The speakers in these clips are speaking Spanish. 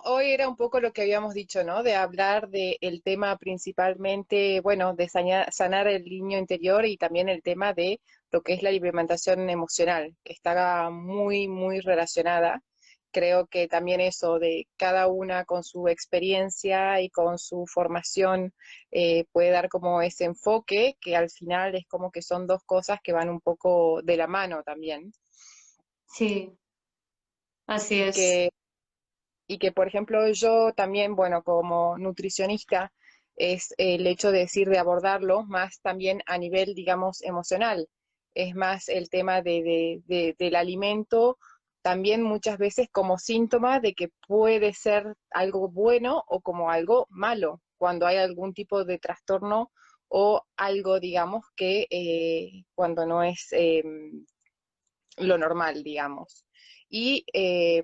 hoy era un poco lo que habíamos dicho, ¿no? De hablar del tema principalmente, bueno, de sanar el niño interior y también el tema de lo que es la alimentación emocional, que está muy, muy relacionada. Creo que también eso de cada una con su experiencia y con su formación puede dar como ese enfoque, que al final es como que son dos cosas que van un poco de la mano también. Sí, así Y es. que por ejemplo, yo también, bueno, como nutricionista, es el hecho de decir, de abordarlo más también a nivel, digamos, emocional. Es más el tema del alimento, también muchas veces como síntoma de que puede ser algo bueno o como algo malo, cuando hay algún tipo de trastorno o algo, digamos, que cuando no es lo normal, digamos. Y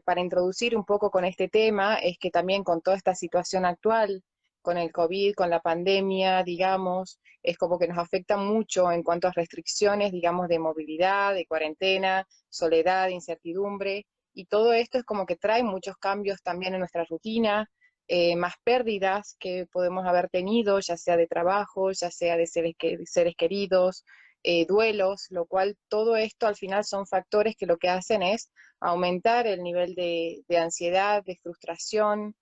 para introducir un poco con este tema, es que también con toda esta situación actual, con el COVID, con la pandemia, digamos, es como que nos afecta mucho en cuanto a restricciones, digamos, de movilidad, de cuarentena, soledad, incertidumbre, y todo esto es como que trae muchos cambios también en nuestra rutina, más pérdidas que podemos haber tenido, ya sea de trabajo, ya sea de seres queridos, duelos, lo cual todo esto al final son factores que lo que hacen es aumentar el nivel de ansiedad, de frustración,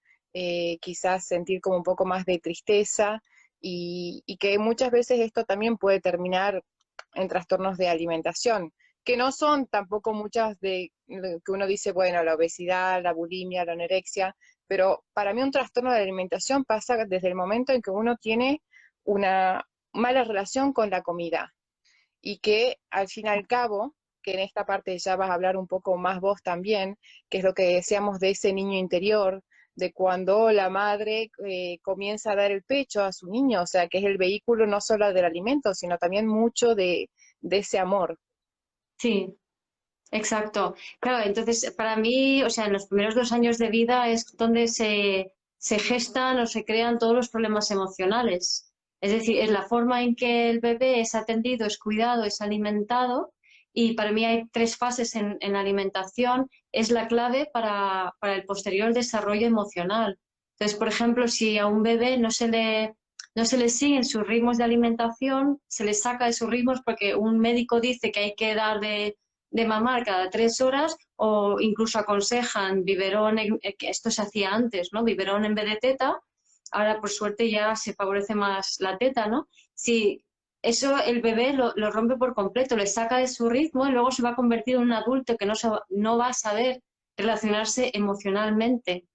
quizás sentir como un poco más de tristeza y que muchas veces esto también puede terminar en trastornos de alimentación, que no son tampoco muchas de que uno dice, bueno, la obesidad, la bulimia, la anorexia, pero para mí un trastorno de alimentación pasa desde el momento en que uno tiene una mala relación con la comida y que al fin y al cabo, que en esta parte ya vas a hablar un poco más vos también, que es lo que decíamos de ese niño interior, de cuando la madre comienza a dar el pecho a su niño, o sea, que es el vehículo no solo del alimento, sino también mucho de ese amor. Sí, exacto. Claro, entonces para mí, o sea, en los primeros 2 años de vida es donde se gestan o se crean todos los problemas emocionales. Es decir, es la forma en que el bebé es atendido, es cuidado, es alimentado. Y para mí hay 3 fases en la alimentación. Es la clave para el posterior desarrollo emocional. Entonces, por ejemplo, si a un bebé no se le siguen sus ritmos de alimentación, se le saca de sus ritmos porque un médico dice que hay que dar de mamar cada 3 horas o incluso aconsejan biberón, que esto se hacía antes, ¿no? Biberón en vez de teta, ahora por suerte ya se favorece más la teta, ¿no? Si eso el bebé lo rompe por completo, le saca de su ritmo y luego se va a convertir en un adulto que no va a saber relacionarse emocionalmente.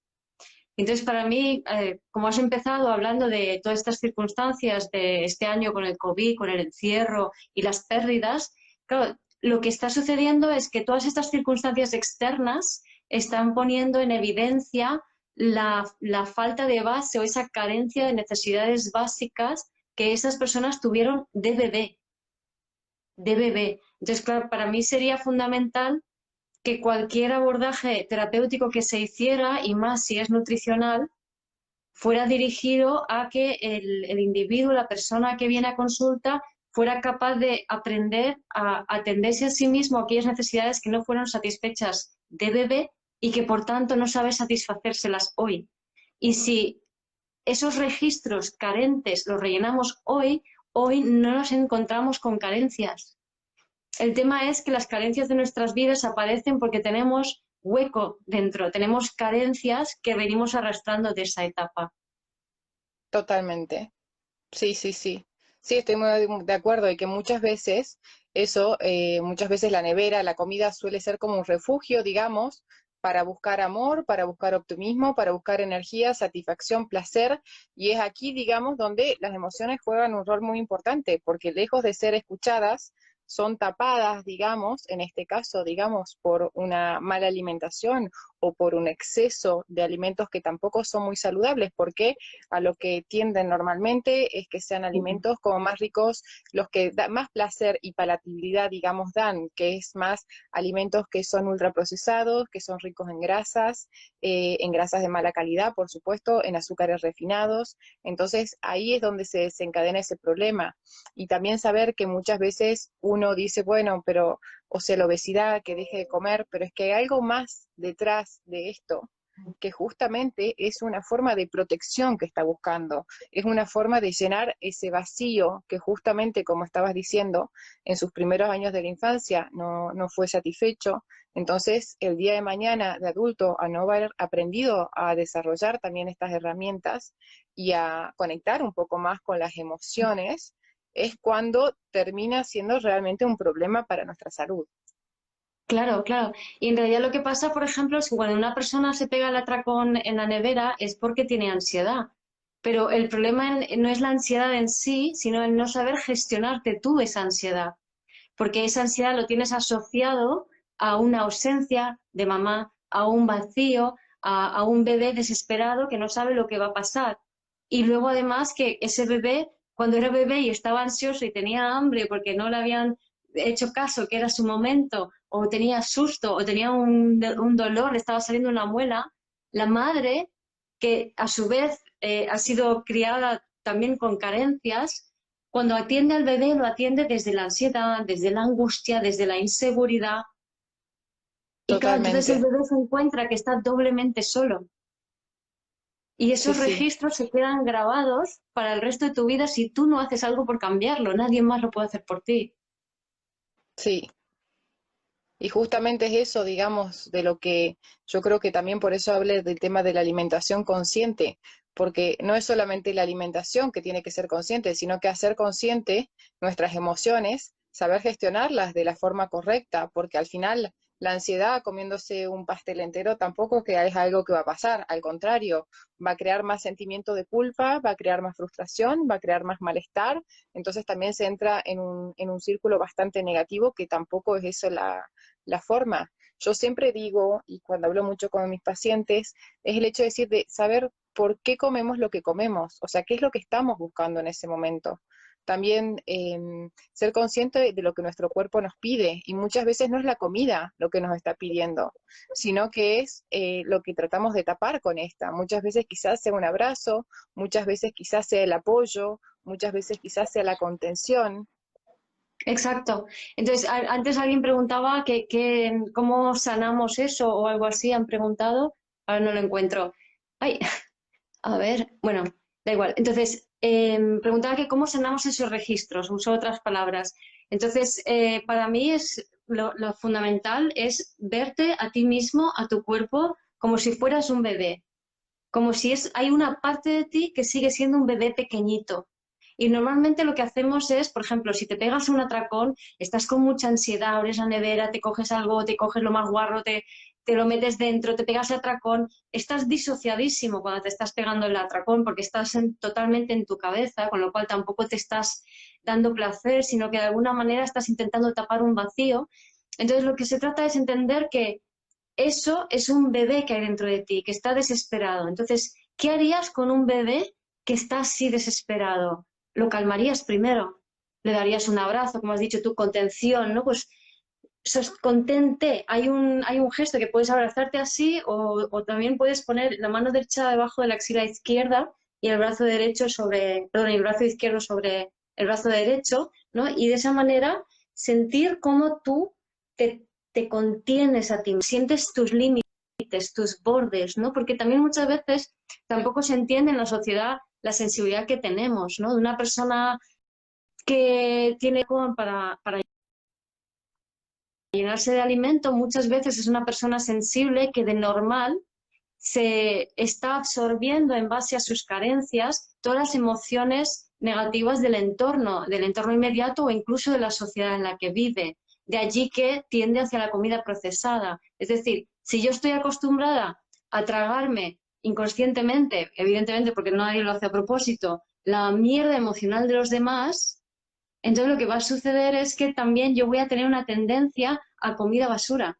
Entonces, para mí, como has empezado hablando de todas estas circunstancias de este año con el COVID, con el encierro y las pérdidas, claro, lo que está sucediendo es que todas estas circunstancias externas están poniendo en evidencia la falta de base o esa carencia de necesidades básicas que esas personas tuvieron de bebé. Entonces, claro, para mí sería fundamental que cualquier abordaje terapéutico que se hiciera, y más si es nutricional, fuera dirigido a que el individuo, la persona que viene a consulta, fuera capaz de aprender a atenderse a sí mismo a aquellas necesidades que no fueron satisfechas de bebé y que por tanto no sabe satisfacérselas hoy. Y si esos registros carentes los rellenamos hoy no nos encontramos con carencias. El tema es que las carencias de nuestras vidas aparecen porque tenemos hueco dentro, tenemos carencias que venimos arrastrando de esa etapa. Totalmente. Sí, sí, sí. Sí, estoy muy de acuerdo y que muchas veces eso, muchas veces la nevera, la comida suele ser como un refugio, digamos, para buscar amor, para buscar optimismo, para buscar energía, satisfacción, placer. Y es aquí, digamos, donde las emociones juegan un rol muy importante, porque lejos de ser escuchadas, son tapadas, digamos, en este caso, digamos, por una mala alimentación o por un exceso de alimentos que tampoco son muy saludables, porque a lo que tienden normalmente es que sean alimentos como más ricos, los que dan más placer y palatabilidad, digamos, dan, que es más alimentos que son ultraprocesados, que son ricos en grasas de mala calidad, por supuesto, en azúcares refinados. Entonces ahí es donde se desencadena ese problema. Y también saber que muchas veces uno dice, bueno, pero, o sea, la obesidad, que deje de comer, pero es que hay algo más detrás de esto, que justamente es una forma de protección que está buscando, es una forma de llenar ese vacío que justamente, como estabas diciendo, en sus primeros años de la infancia no fue satisfecho. Entonces, el día de mañana de adulto, a no haber aprendido a desarrollar también estas herramientas y a conectar un poco más con las emociones, es cuando termina siendo realmente un problema para nuestra salud. Claro, claro. Y en realidad lo que pasa, por ejemplo, es que cuando una persona se pega el atracón en la nevera es porque tiene ansiedad. Pero el problema no es la ansiedad en sí, sino el no saber gestionarte tú esa ansiedad. Porque esa ansiedad lo tienes asociado a una ausencia de mamá, a un vacío, a un bebé desesperado que no sabe lo que va a pasar. Y luego además que ese bebé, cuando era bebé y estaba ansioso y tenía hambre porque no le habían hecho caso, que era su momento, o tenía susto, o tenía un dolor, le estaba saliendo una muela, la madre, que a su vez ha sido criada también con carencias, cuando atiende al bebé lo atiende desde la ansiedad, desde la angustia, desde la inseguridad. Y claro, entonces el Totalmente. bebé se encuentra que está doblemente solo. Y Sí, esos sí, registros se quedan grabados para el resto de tu vida si tú no haces algo por cambiarlo. Nadie más lo puede hacer por ti. sí. Y justamente es eso, digamos, de lo que yo creo que también por eso hablé del tema de la alimentación consciente, porque no es solamente la alimentación que tiene que ser consciente, sino que hacer consciente nuestras emociones, saber gestionarlas de la forma correcta, porque al final la ansiedad comiéndose un pastel entero tampoco que es algo que va a pasar, al contrario, va a crear más sentimiento de culpa, va a crear más frustración, va a crear más malestar, entonces también se entra en un círculo bastante negativo que tampoco es eso la forma. Yo siempre digo, y cuando hablo mucho con mis pacientes, es el hecho de decir, de saber por qué comemos lo que comemos, o sea, qué es lo que estamos buscando en ese momento. También ser consciente de lo que nuestro cuerpo nos pide, y muchas veces no es la comida lo que nos está pidiendo, sino que es lo que tratamos de tapar con esta. Muchas veces quizás sea un abrazo, muchas veces quizás sea el apoyo, muchas veces quizás sea la contención. Exacto. Entonces, antes alguien preguntaba cómo sanamos eso o algo así, han preguntado. Ahora no lo encuentro. Ay, a ver, bueno, da igual. Entonces, preguntaba que cómo sanamos esos registros, uso otras palabras. Entonces, para mí lo fundamental es verte a ti mismo, a tu cuerpo, como si fueras un bebé, como si hay una parte de ti que sigue siendo un bebé pequeñito. Y normalmente lo que hacemos es, por ejemplo, si te pegas un atracón, estás con mucha ansiedad, abres la nevera, te coges algo, te coges lo más guarro, te lo metes dentro, te pegas el atracón, estás disociadísimo cuando te estás pegando el atracón porque estás totalmente en tu cabeza, con lo cual tampoco te estás dando placer, sino que de alguna manera estás intentando tapar un vacío. Entonces lo que se trata es entender que eso es un bebé que hay dentro de ti, que está desesperado. Entonces, ¿qué harías con un bebé que está así desesperado? Lo calmarías primero, le darías un abrazo, como has dicho tú, contención, ¿no? Pues contente, hay un gesto que puedes abrazarte así o también puedes poner la mano derecha debajo de la axila izquierda y el brazo derecho perdón, el brazo izquierdo sobre el brazo derecho, ¿no? Y de esa manera sentir cómo tú te, te contienes a ti, sientes tus límites, tus bordes, ¿no? Porque también muchas veces tampoco se entiende en la sociedad la sensibilidad que tenemos, ¿no? De una persona que tiene para llenarse de alimento, muchas veces es una persona sensible que de normal se está absorbiendo en base a sus carencias todas las emociones negativas del entorno inmediato o incluso de la sociedad en la que vive. De allí que tiende hacia la comida procesada. Es decir, si yo estoy acostumbrada a tragarme inconscientemente, evidentemente porque nadie lo hace a propósito, la mierda emocional de los demás, entonces lo que va a suceder es que también yo voy a tener una tendencia a comida basura.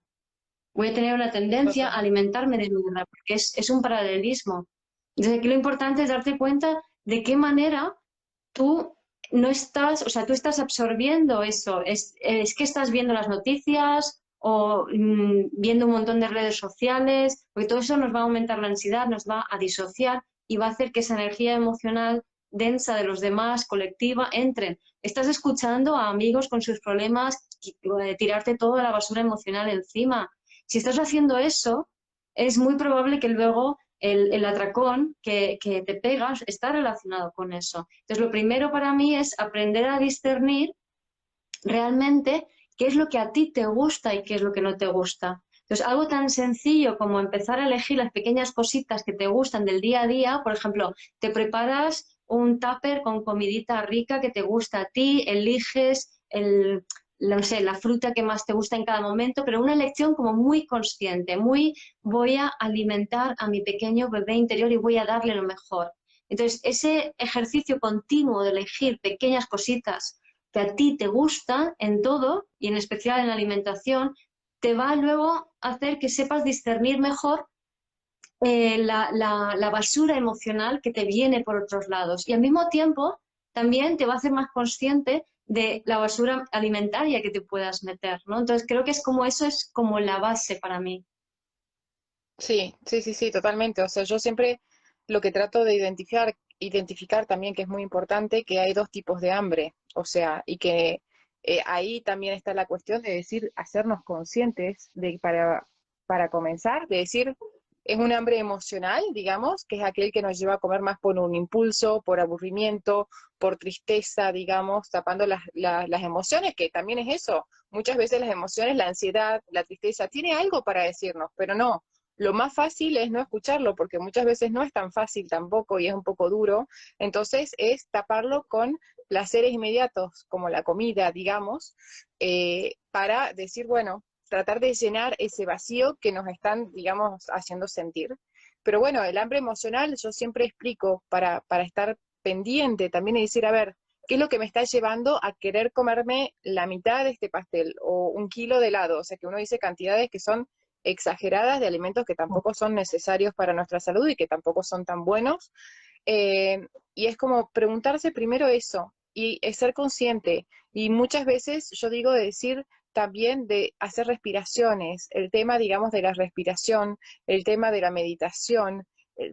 Voy a tener una tendencia a Totalmente. alimentarme de mierda, porque es un paralelismo. Entonces aquí lo importante es darte cuenta de qué manera tú no estás, o sea, tú estás absorbiendo eso. Es que estás viendo las noticias o viendo un montón de redes sociales, porque todo eso nos va a aumentar la ansiedad, nos va a disociar y va a hacer que esa energía emocional densa de los demás, colectiva, entren. Estás escuchando a amigos con sus problemas, tirarte toda la basura emocional encima. Si estás haciendo eso, es muy probable que luego el atracón que te pegas está relacionado con eso. Entonces, lo primero para mí es aprender a discernir realmente qué es lo que a ti te gusta y qué es lo que no te gusta. Entonces, algo tan sencillo como empezar a elegir las pequeñas cositas que te gustan del día a día, por ejemplo, te preparas un tupper con comidita rica que te gusta a ti, eliges no sé, la fruta que más te gusta en cada momento, pero una elección como muy consciente, muy voy a alimentar a mi pequeño bebé interior y voy a darle lo mejor. Entonces, ese ejercicio continuo de elegir pequeñas cositas que a ti te gusta en todo y en especial en la alimentación, te va luego a hacer que sepas discernir mejor la basura emocional que te viene por otros lados. Y al mismo tiempo también te va a hacer más consciente de la basura alimentaria que te puedas meter, ¿no? Entonces creo que es como eso es como la base para mí. Sí, sí, sí, sí, totalmente. O sea, yo siempre lo que trato de identificar también que es muy importante que hay dos tipos de hambre. O sea, y que ahí también está la cuestión de decir, hacernos conscientes de para comenzar, de decir, es un hambre emocional, digamos, que es aquel que nos lleva a comer más por un impulso, por aburrimiento, por tristeza, digamos, tapando las emociones, que también es eso. Muchas veces las emociones, la ansiedad, la tristeza, tiene algo para decirnos, pero no. Lo más fácil es no escucharlo, porque muchas veces no es tan fácil tampoco y es un poco duro. Entonces es taparlo con placeres inmediatos, como la comida, digamos, para decir, bueno, tratar de llenar ese vacío que nos están, digamos, haciendo sentir. Pero bueno, el hambre emocional yo siempre explico para estar pendiente también y decir, a ver, ¿qué es lo que me está llevando a querer comerme la mitad de este pastel o un kilo de helado? O sea, que uno dice cantidades que son exageradas de alimentos que tampoco son necesarios para nuestra salud y que tampoco son tan buenos. Y es como preguntarse primero eso y es ser consciente. Y muchas veces yo digo de decir también de hacer respiraciones, el tema, digamos, de la respiración, el tema de la meditación,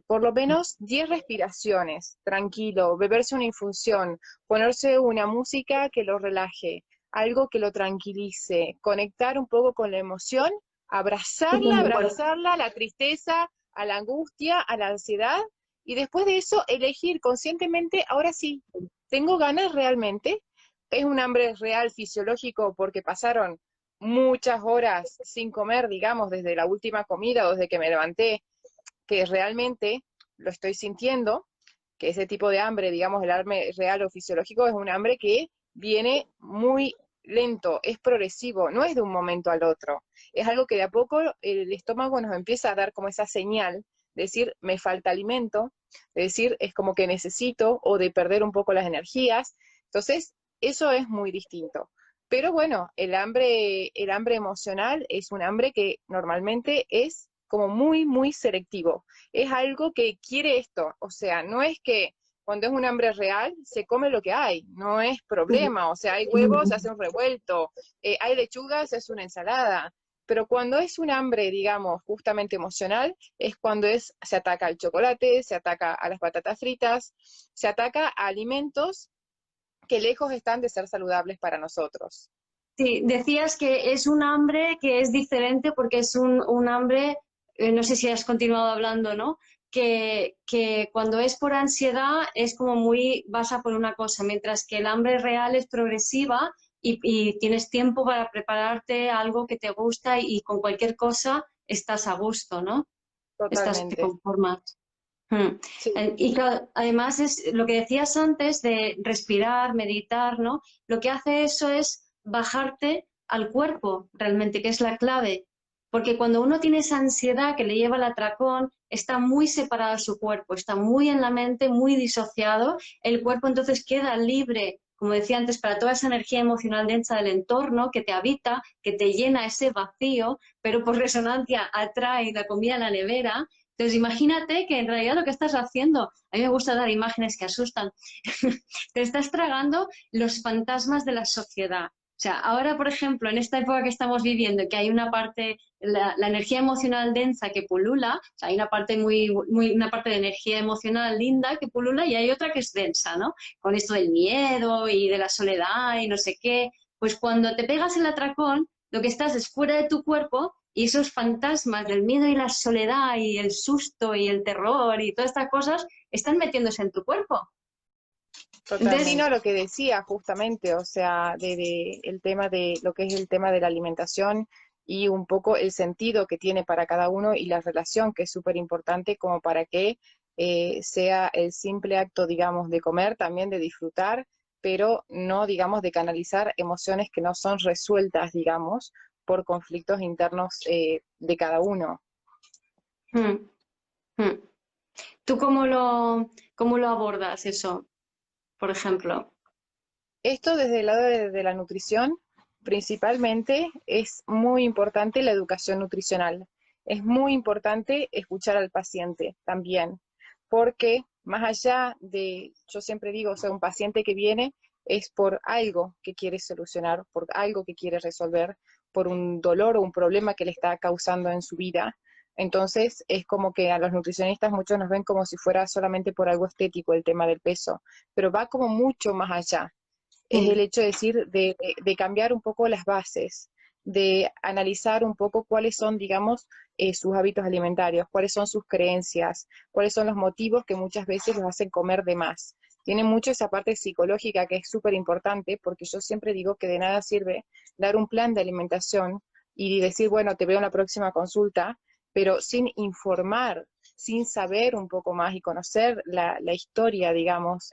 por lo menos 10 respiraciones, tranquilo, beberse una infusión, ponerse una música que lo relaje, algo que lo tranquilice, conectar un poco con la emoción, Y con abrazarla, el cuerpo. abrazarla, a la tristeza, a la angustia, a la ansiedad, y después de eso elegir conscientemente, ahora sí, tengo ganas realmente, es un hambre real fisiológico porque pasaron muchas horas sin comer, digamos, desde la última comida o desde que me levanté, que realmente lo estoy sintiendo, que ese tipo de hambre, digamos, el hambre real o fisiológico es un hambre que viene muy lento, es progresivo, no es de un momento al otro. Es algo que de a poco el estómago nos empieza a dar como esa señal, de decir, me falta alimento, de decir, es como que necesito o de perder un poco las energías. Entonces, eso es muy distinto. Pero bueno, el hambre emocional es un hambre que normalmente es como muy, muy selectivo. Es algo que quiere esto, o sea, no es que cuando es un hambre real se come lo que hay, no es problema, o sea, hay huevos, se hace un revuelto, hay lechugas, se hace una ensalada, pero cuando es un hambre, digamos, justamente emocional, es cuando se ataca al chocolate, se ataca a las patatas fritas, se ataca a alimentos que lejos están de ser saludables para nosotros. Sí, decías que es un hambre que es diferente porque es un hambre, no sé si has continuado hablando, ¿no? Que cuando es por ansiedad es como muy, vas a por una cosa, mientras que el hambre real es progresiva y tienes tiempo para prepararte algo que te gusta y con cualquier cosa estás a gusto, ¿no? Estás, te Totalmente. conformas. Mm. Sí. Y claro, además es lo que decías antes de respirar, meditar, ¿no? Lo que hace eso es bajarte al cuerpo, realmente, que es la clave. Porque cuando uno tiene esa ansiedad que le lleva al atracón, está muy separado de su cuerpo, está muy en la mente, muy disociado. El cuerpo entonces queda libre, como decía antes, para toda esa energía emocional densa del entorno que te habita, que te llena ese vacío, pero por resonancia atrae la comida a la nevera. Entonces, imagínate que en realidad lo que estás haciendo, a mí me gusta dar imágenes que asustan, te estás tragando los fantasmas de la sociedad. O sea, ahora, por ejemplo, en esta época que estamos viviendo, que hay una parte, la energía emocional densa que pulula, o sea, hay una parte una parte de energía emocional linda que pulula y hay otra que es densa, ¿no? Con esto del miedo y de la soledad y no sé qué. Pues cuando te pegas el atracón, lo que estás es fuera de tu cuerpo y esos fantasmas del miedo y la soledad y el susto y el terror y todas estas cosas están metiéndose en tu cuerpo. Entonces, Totalmente. No, lo que decía justamente, o sea, el tema de lo que es el tema de la alimentación y un poco el sentido que tiene para cada uno y la relación que es súper importante como para que sea el simple acto, digamos, de comer, también de disfrutar, pero no, digamos, de canalizar emociones que no son resueltas, digamos, por conflictos internos de cada uno. mm, mm. ¿Tú cómo lo abordas eso, por ejemplo? Esto desde el lado de la nutrición, principalmente es muy importante la educación nutricional. Es muy importante escuchar al paciente también, porque más allá de, yo siempre digo, o sea, un paciente que viene es por algo que quiere solucionar, por algo que quiere resolver, por un dolor o un problema que le está causando en su vida. Entonces es como que a los nutricionistas muchos nos ven como si fuera solamente por algo estético el tema del peso, pero va como mucho más allá, es Mm, el hecho de decir, de cambiar un poco las bases, de analizar un poco cuáles son, digamos, sus hábitos alimentarios, cuáles son sus creencias, cuáles son los motivos que muchas veces los hacen comer de más. Tiene mucho esa parte psicológica que es súper importante, porque yo siempre digo que de nada sirve dar un plan de alimentación y decir, bueno, te veo en la próxima consulta, pero sin informar, sin saber un poco más y conocer la historia, digamos,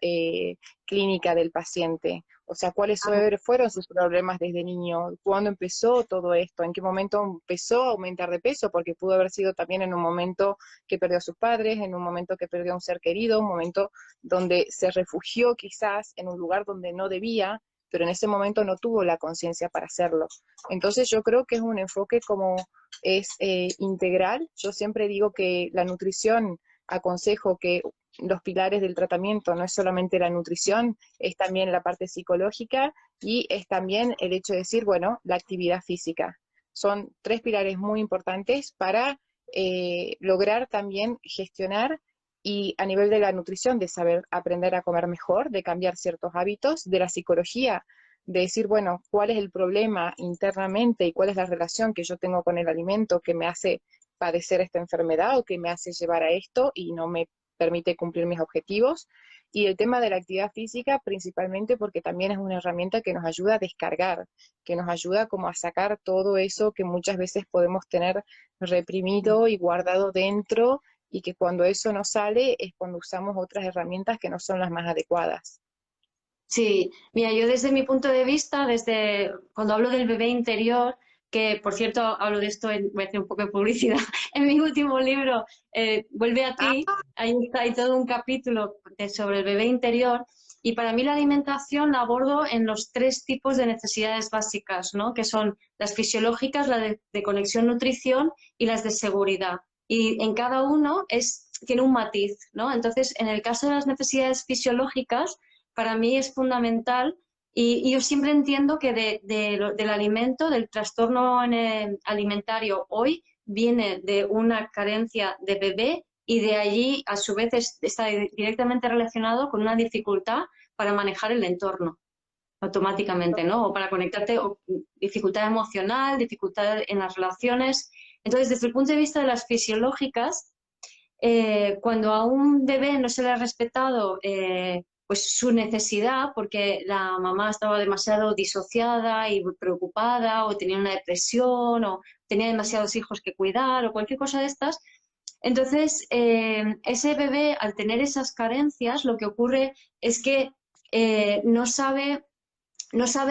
clínica del paciente. O sea, cuáles fueron sus problemas desde niño, cuándo empezó todo esto, en qué momento empezó a aumentar de peso, porque pudo haber sido también en un momento que perdió a sus padres, en un momento que perdió a un ser querido, un momento donde se refugió quizás en un lugar donde no debía, pero en ese momento no tuvo la conciencia para hacerlo. Entonces yo creo que es un enfoque como es integral. Yo siempre digo que la nutrición, aconsejo que los pilares del tratamiento no es solamente la nutrición, es también la parte psicológica y es también el hecho de decir, bueno, la actividad física. Son tres pilares muy importantes para lograr también gestionar y a nivel de la nutrición, de saber aprender a comer mejor, de cambiar ciertos hábitos, de la psicología, de decir, bueno, cuál es el problema internamente y cuál es la relación que yo tengo con el alimento que me hace padecer esta enfermedad o que me hace llevar a esto y no me permite cumplir mis objetivos. Y el tema de la actividad física, principalmente porque también es una herramienta que nos ayuda a descargar, que nos ayuda como a sacar todo eso que muchas veces podemos tener reprimido y guardado dentro y que cuando eso no sale es cuando usamos otras herramientas que no son las más adecuadas. sí, mira, yo desde mi punto de vista, desde cuando hablo del bebé interior, que por cierto hablo de esto, voy a hacer un poco de publicidad, en mi último libro, Vuelve a Ah, ti, ahí está, hay todo un capítulo sobre el bebé interior, y para mí la alimentación la abordo en los tres tipos de necesidades básicas, ¿no? Que son las fisiológicas, la de conexión nutrición y las de seguridad. Y en cada uno tiene un matiz, ¿no? Entonces, en el caso de las necesidades fisiológicas, para mí es fundamental y yo siempre entiendo que del alimento, del trastorno alimentario hoy, viene de una carencia de bebé y de allí a su vez está directamente relacionado con una dificultad para manejar el entorno automáticamente, ¿no? O para conectarte, o dificultad emocional, dificultad en las relaciones. Entonces, desde el punto de vista de las fisiológicas, cuando a un bebé no se le ha respetado pues su necesidad, porque la mamá estaba demasiado disociada y preocupada, o tenía una depresión, o tenía demasiados hijos que cuidar, o cualquier cosa de estas, entonces ese bebé, al tener esas carencias, lo que ocurre es que no sabe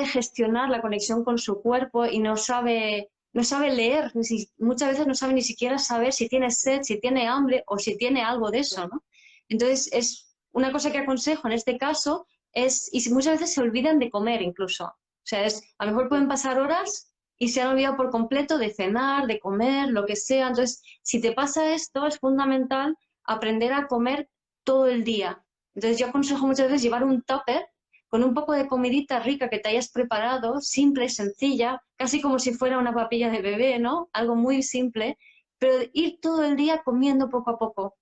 gestionar la conexión con su cuerpo y no sabe leer, muchas veces no sabe ni siquiera saber si tiene sed, si tiene hambre o si tiene algo de eso, ¿no? Entonces, es una cosa que aconsejo en este caso y muchas veces se olvidan de comer incluso. O sea, a lo mejor pueden pasar horas y se han olvidado por completo de cenar, de comer, lo que sea. Entonces, si te pasa esto, es fundamental aprender a comer todo el día. Entonces, yo aconsejo muchas veces llevar un tupper con un poco de comidita rica que te hayas preparado, simple, sencilla, casi como si fuera una papilla de bebé, ¿no? Algo muy simple, pero ir todo el día comiendo poco a poco,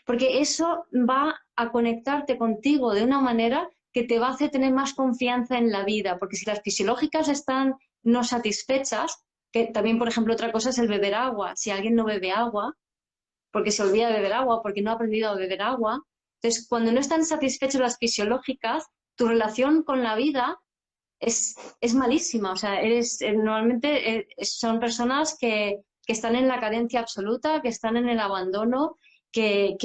porque eso va a conectarte contigo de una manera que te va a hacer tener más confianza en la vida, porque si las fisiológicas están no satisfechas, Que también, por ejemplo, otra cosa es el beber agua. Si alguien no bebe agua, porque se olvida de beber agua, porque no ha aprendido a beber agua, entonces cuando no están satisfechas las fisiológicas, tu relación con la vida es malísima. O sea, normalmente son personas que están en la carencia absoluta, que están en el abandono, que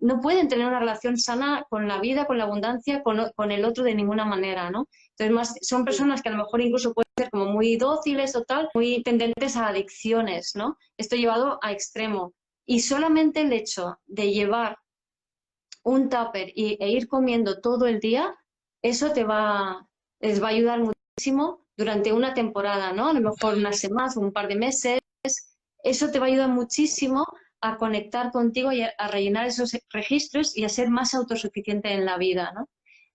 no pueden tener una relación sana con la vida, con la abundancia, con el otro de ninguna manera, ¿no? Entonces, son Sí, personas que a lo mejor incluso pueden ser como muy dóciles o tal, muy tendentes a adicciones, ¿no? Esto llevado a extremo. Y solamente el hecho de llevar un tupper e ir comiendo todo el día, eso les va a ayudar muchísimo durante una temporada, ¿no? A lo mejor unas semanas o un par de meses. Eso te va a ayudar muchísimo a conectar contigo y a rellenar esos registros y a ser más autosuficiente en la vida, ¿no?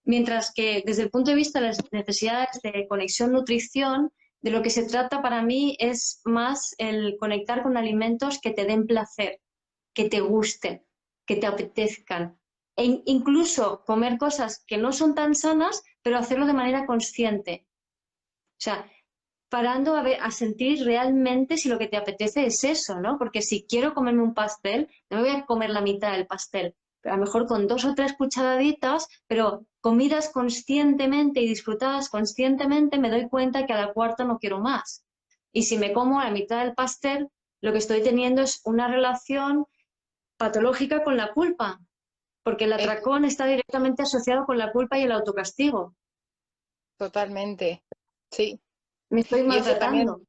Mientras que desde el punto de vista de las necesidades de conexión-nutrición, de lo que se trata para mí es más el conectar con alimentos que te den placer, que te gusten, que te apetezcan. E incluso comer cosas que no son tan sanas, pero hacerlo de manera consciente. O sea, parando a sentir realmente si lo que te apetece es eso, ¿no? Porque si quiero comerme un pastel, no me voy a comer la mitad del pastel, pero a lo mejor con 2 o 3 cucharaditas, pero comidas conscientemente y disfrutadas conscientemente, me doy cuenta que a la cuarta no quiero más. Y si me como la mitad del pastel, lo que estoy teniendo es una relación patológica con la culpa, porque el es atracón está directamente asociado con la culpa y el autocastigo. totalmente, sí. Me estoy Y eso también, maltratando.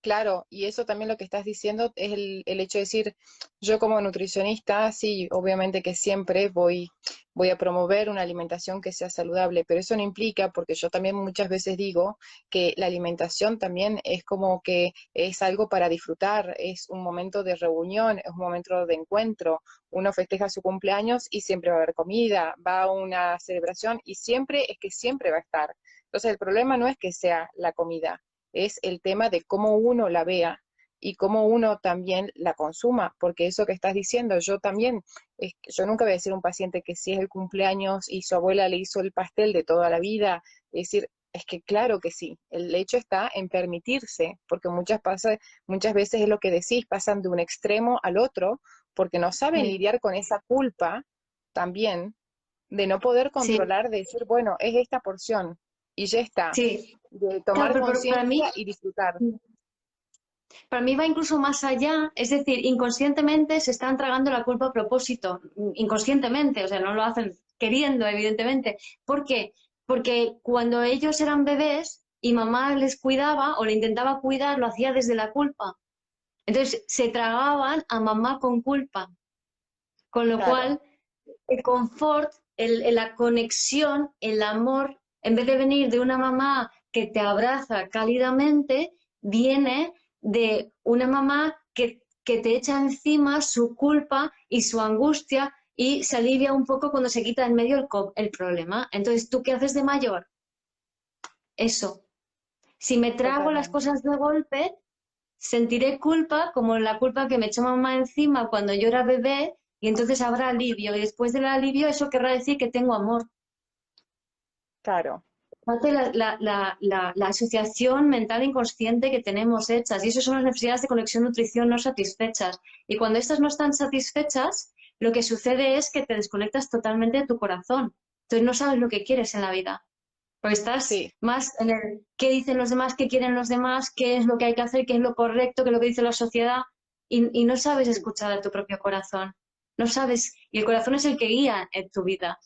claro, y eso también lo que estás diciendo es el hecho de decir, yo como nutricionista, sí, obviamente que siempre voy a promover una alimentación que sea saludable, pero eso no implica, porque yo también muchas veces digo que la alimentación también es como que es algo para disfrutar, es un momento de reunión, es un momento de encuentro. Uno festeja su cumpleaños y siempre va a haber comida, va a una celebración y siempre es que siempre va a estar. Entonces el problema no es que sea la comida, es el tema de cómo uno la vea y cómo uno también la consuma, porque eso que estás diciendo, yo también, yo nunca voy a decir a un paciente que si es el cumpleaños y su abuela le hizo el pastel de toda la vida, es decir, es que claro que sí, el hecho está en permitirse, porque muchas veces es lo que decís, pasan de un extremo al otro, porque no saben Sí, lidiar con esa culpa también de no poder sí, controlar, de decir, bueno, es esta porción y ya está, sí. de Claro, tomar pero para mí, conciencia y disfrutar. va incluso más allá, es decir, inconscientemente se están tragando la culpa a propósito, inconscientemente, o sea, no lo hacen queriendo, evidentemente. ¿Por qué? Porque cuando ellos eran bebés y mamá les cuidaba o le intentaba cuidar, lo hacía desde la culpa. Entonces se tragaban a mamá con culpa, con lo Claro, cual el confort, la conexión, el amor, en vez de venir de una mamá que te abraza cálidamente, viene de una mamá que te echa encima su culpa y su angustia y se alivia un poco cuando se quita en medio el problema. Entonces, ¿tú qué haces de mayor? Eso. Si me trago las totalmente. cosas de golpe, sentiré culpa como la culpa que me echó mamá encima cuando yo era bebé y entonces habrá alivio. Y después del alivio eso querrá decir que tengo amor. Claro, Fíjate la asociación mental inconsciente que tenemos hechas y eso son las necesidades de conexión nutrición no satisfechas. Y cuando estas no están satisfechas, lo que sucede es que te desconectas totalmente de tu corazón. Entonces no sabes lo que quieres en la vida. Porque estás sí, más en el qué dicen los demás, qué quieren los demás, qué es lo que hay que hacer, qué es lo correcto, qué es lo que dice la sociedad, y no sabes escuchar a tu propio corazón. No sabes, y el corazón es el que guía en tu vida.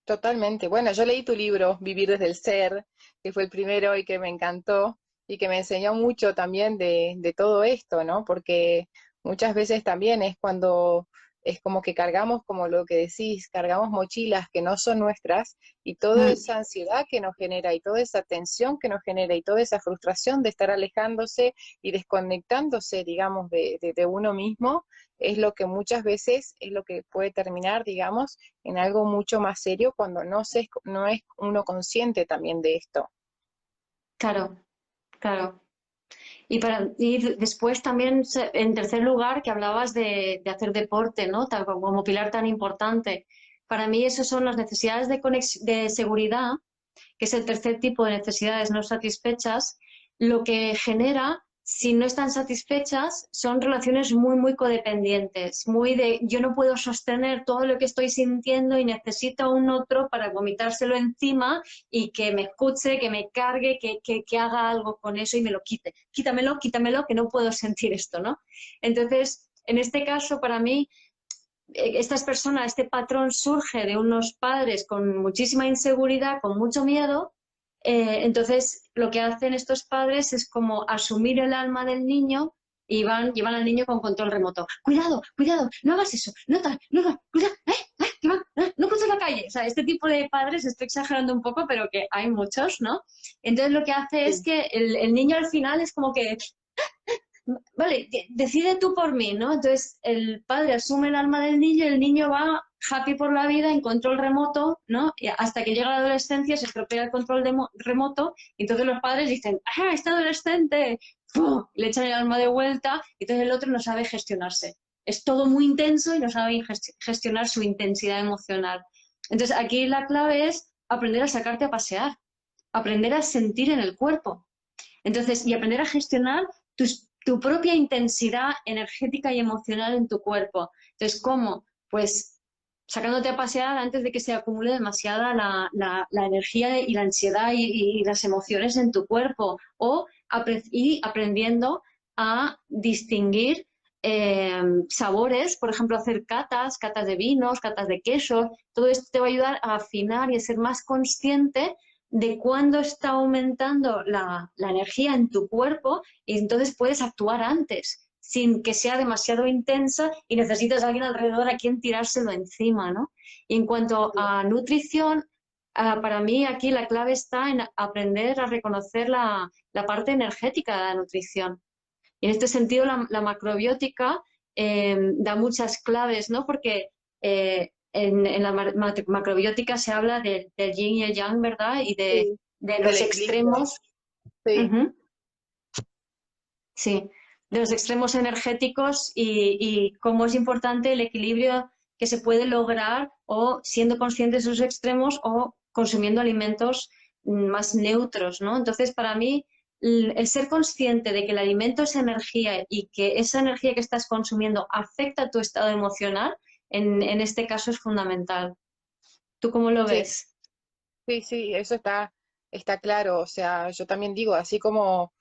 totalmente. Bueno, yo leí tu libro, Vivir desde el Ser, que fue el primero y que me encantó y que me enseñó mucho también de todo esto, ¿no? Porque muchas veces también es cuando es como que cargamos, como lo que decís, cargamos mochilas que no son nuestras y toda Mm, esa ansiedad que nos genera y toda esa tensión que nos genera y toda esa frustración de estar alejándose y desconectándose, digamos, de uno mismo, es lo que muchas veces es lo que puede terminar, digamos, en algo mucho más serio cuando no es uno consciente también de esto. claro, claro. Y después también, en tercer lugar, que hablabas de hacer deporte, ¿no? Como pilar tan importante. Para mí, esas son las necesidades de seguridad, que es el tercer tipo de necesidades no satisfechas. lo que genera, si no están satisfechas, son relaciones muy, muy codependientes, muy de yo no puedo sostener todo lo que estoy sintiendo y necesito a un otro para vomitárselo encima y que me escuche, que me cargue, que haga algo con eso y me lo quite. Quítamelo, quítamelo, que no puedo sentir esto, ¿no? Entonces, en este caso, para mí, estas personas, este patrón surge de unos padres con muchísima inseguridad, con mucho miedo. Entonces, lo que hacen estos padres es como asumir el alma del niño y llevan al niño con control remoto. Cuidado, cuidado, no hagas eso, no tal, no, cuidado, que va, no cruces la calle. O sea, este tipo de padres, estoy exagerando un poco, pero que hay muchos, ¿no? Entonces, lo que hace es Sí. que el niño al final es como que vale, decide tú por mí, ¿no? Entonces el padre asume el alma del niño y el niño va happy por la vida en control remoto, ¿no? Y hasta que llega la adolescencia se estropea el control remoto y entonces los padres dicen, ¡ah, este adolescente! ¡Pum! Y le echan el alma de vuelta y entonces el otro no sabe gestionarse. Es todo muy intenso y no sabe gestionar su intensidad emocional. Entonces aquí la clave es aprender a sacarte a pasear, aprender a sentir en el cuerpo. Entonces, y aprender a gestionar tu propia intensidad energética y emocional en tu cuerpo. Entonces, ¿cómo? Pues sacándote a pasear antes de que se acumule demasiada la energía y la ansiedad y las emociones en tu cuerpo. O y aprendiendo a distinguir sabores, por ejemplo, hacer catas de vinos, catas de quesos. Todo esto te va a ayudar a afinar y a ser más consciente de cuándo está aumentando la energía en tu cuerpo y entonces puedes actuar antes, sin que sea demasiado intensa y necesitas a alguien alrededor a quien tirárselo encima, ¿no? Y en cuanto a nutrición, para mí aquí la clave está en aprender a reconocer la parte energética de la nutrición. Y en este sentido, la macrobiótica da muchas claves, ¿no? Porque en la macrobiótica se habla del yin y el yang, ¿verdad? Y Sí, de del los equilibrio. extremos. Sí, Ujú, sí, de los extremos energéticos y cómo es importante el equilibrio que se puede lograr o siendo conscientes de esos extremos o consumiendo alimentos más neutros, ¿no? Entonces, para mí, el ser consciente de que el alimento es energía y que esa energía que estás consumiendo afecta a tu estado emocional, en este caso es fundamental. ¿Tú cómo lo sí, ves? sí, sí, eso está claro. O sea, yo también digo, así como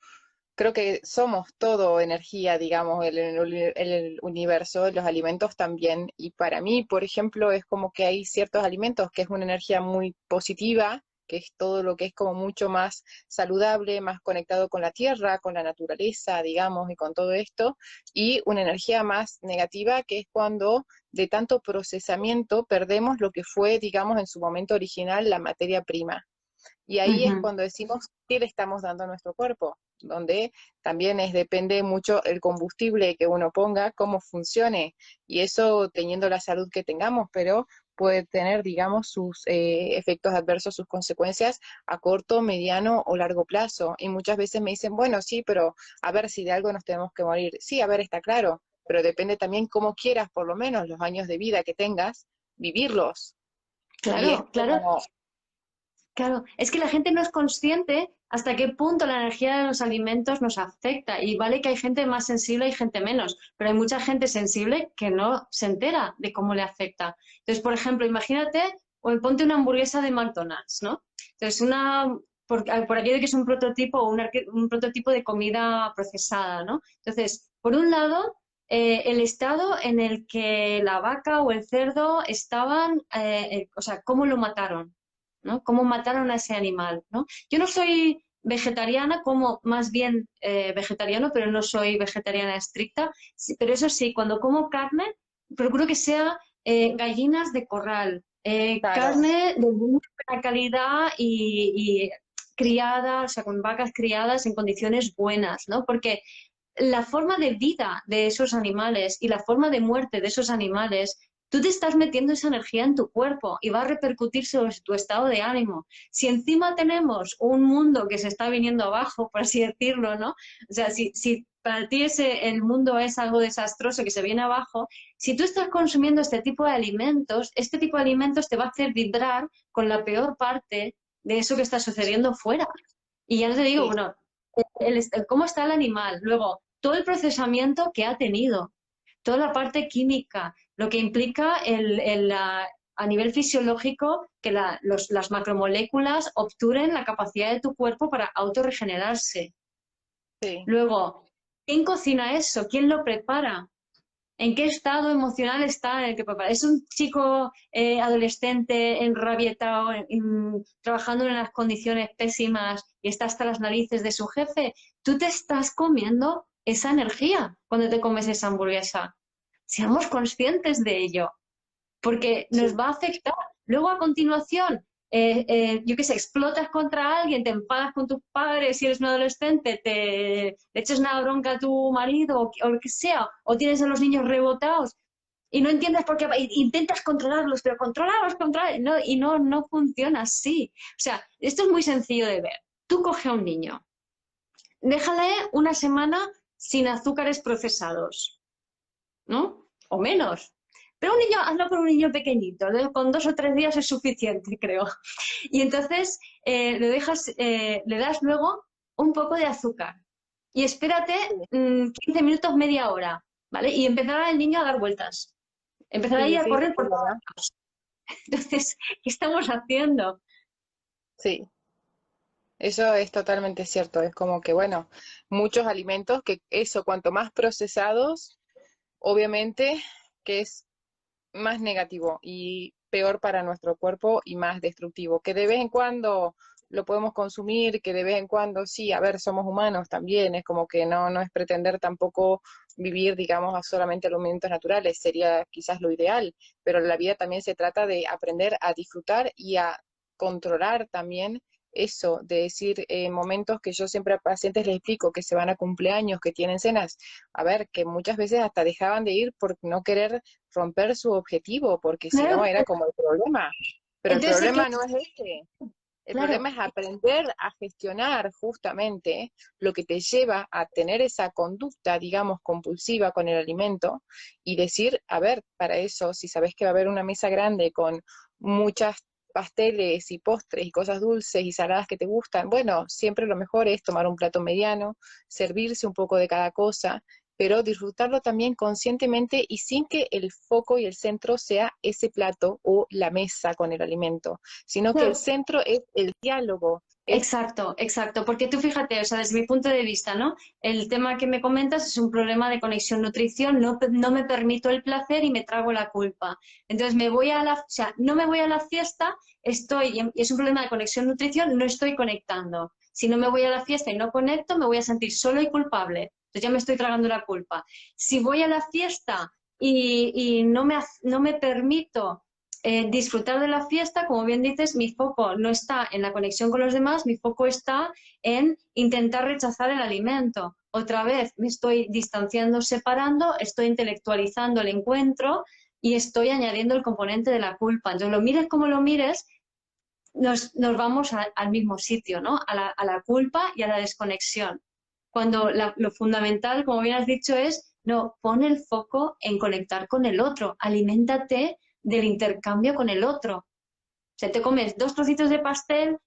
creo que somos todo energía, digamos, el universo, los alimentos también. Y para mí, por ejemplo, es como que hay ciertos alimentos que es una energía muy positiva, que es todo lo que es como mucho más saludable, más conectado con la tierra, con la naturaleza, digamos, y con todo esto. Y una energía más negativa, que es cuando de tanto procesamiento perdemos lo que fue, digamos, en su momento original la materia prima. Y ahí es Ujú. cuando decimos qué le estamos dando a nuestro cuerpo, donde también depende mucho el combustible que uno ponga, cómo funcione, y eso teniendo la salud que tengamos, pero puede tener, digamos, sus efectos adversos, sus consecuencias a corto, mediano o largo plazo. Y muchas veces me dicen, bueno, sí, pero a ver si de algo nos tenemos que morir. Sí, a ver, está claro, pero depende también cómo quieras, por lo menos los años de vida que tengas, vivirlos. Y es Claro, claro. como, Claro, es que la gente no es consciente hasta qué punto la energía de los alimentos nos afecta. Y vale que hay gente más sensible y gente menos, pero hay mucha gente sensible que no se entera de cómo le afecta. Entonces, por ejemplo, imagínate o ponte una hamburguesa de McDonald's, ¿no? Entonces, por aquí de que es un prototipo o un prototipo de comida procesada, ¿no? Entonces, por un lado, el estado en el que la vaca o el cerdo estaban, o sea, cómo lo mataron. ¿No? Cómo mataron a ese animal, ¿no? Yo no soy vegetariana, como más bien vegetariano, pero no soy vegetariana estricta. Sí, pero eso sí, cuando como carne, procuro que sea gallinas de corral, claro, carne de muy buena calidad y criada, o sea, con vacas criadas en condiciones buenas, ¿no? Porque la forma de vida de esos animales y la forma de muerte de esos animales, tú te estás metiendo esa energía en tu cuerpo y va a repercutir sobre tu estado de ánimo. Si encima tenemos un mundo que se está viniendo abajo, por así decirlo, ¿no? O sea, si para ti el mundo es algo desastroso que se viene abajo, si tú estás consumiendo este tipo de alimentos te va a hacer vibrar con la peor parte de eso que está sucediendo fuera. Y ya no te digo, sí. bueno, cómo está el animal, luego todo el procesamiento que ha tenido, toda la parte química, lo que implica a nivel fisiológico que las macromoléculas obturen la capacidad de tu cuerpo para autorregenerarse. Sí, Luego, ¿quién cocina eso? ¿Quién lo prepara? ¿En qué estado emocional está en el que prepara? ¿Es un chico adolescente enrabietado, trabajando en unas condiciones pésimas y está hasta las narices de su jefe? Tú te estás comiendo esa energía cuando te comes esa hamburguesa. Seamos conscientes de ello, porque nos sí, va a afectar. Luego, a continuación, yo qué sé, explotas contra alguien, te enfadas con tus padres si eres un adolescente, le echas una bronca a tu marido o lo que sea, o tienes a los niños rebotados y no entiendes por qué, intentas controlarlos, pero controlarlos, no, y no funciona así. O sea, esto es muy sencillo de ver. Tú coge a un niño, déjale una semana sin azúcares procesados, ¿no? O menos. Pero un niño, hazlo por un niño pequeñito, ¿no? Con 2 o 3 días es suficiente, creo. Y entonces le das luego un poco de azúcar. Y espérate sí, 15 minutos, media hora, ¿vale? Y empezará el niño a dar vueltas. Empezará a ir sí, a sí, correr es por todos verdad. lados. Entonces, ¿qué estamos haciendo? Sí. Eso es totalmente cierto. Es como que, bueno, muchos alimentos que eso, cuanto más procesados, obviamente que es más negativo y peor para nuestro cuerpo y más destructivo. Que de vez en cuando lo podemos consumir, que de vez en cuando sí, a ver, somos humanos también, es como que no es pretender tampoco vivir, digamos, a solamente alimentos naturales, sería quizás lo ideal, pero la vida también se trata de aprender a disfrutar y a controlar también eso, de decir momentos que yo siempre a pacientes les explico que se van a cumpleaños, que tienen cenas, a ver, que muchas veces hasta dejaban de ir por no querer romper su objetivo, porque si no Claro, era como el problema. Pero el entonces, problema no es ese. El claro, problema es aprender a gestionar justamente lo que te lleva a tener esa conducta, digamos, compulsiva con el alimento y decir, a ver, para eso, si sabes que va a haber una mesa grande con muchas pasteles y postres y cosas dulces y saladas que te gustan, bueno, siempre lo mejor es tomar un plato mediano, servirse un poco de cada cosa, pero disfrutarlo también conscientemente y sin que el foco y el centro sea ese plato o la mesa con el alimento, sino que el claro. centro es el diálogo, es Exacto, exacto, porque tú fíjate, o sea, desde mi punto de vista, ¿no? El tema que me comentas es un problema de conexión-nutrición, no me permito el placer y me trago la culpa. Entonces o sea, no me voy a la fiesta, es un problema de conexión-nutrición, no estoy conectando. Si no me voy a la fiesta y no conecto, me voy a sentir solo y culpable. Entonces ya me estoy tragando la culpa. Si voy a la fiesta y no me permito disfrutar de la fiesta, como bien dices, mi foco no está en la conexión con los demás, mi foco está en intentar rechazar el alimento. Otra vez me estoy distanciando, separando, estoy intelectualizando el encuentro y estoy añadiendo el componente de la culpa. Entonces, lo mires como lo mires, nos vamos al mismo sitio, ¿no? A la culpa y a la desconexión. Cuando lo fundamental, como bien has dicho, es, no, pon el foco en conectar con el otro, aliméntate del intercambio con el otro. O sea, te comes 2 trocitos de pastel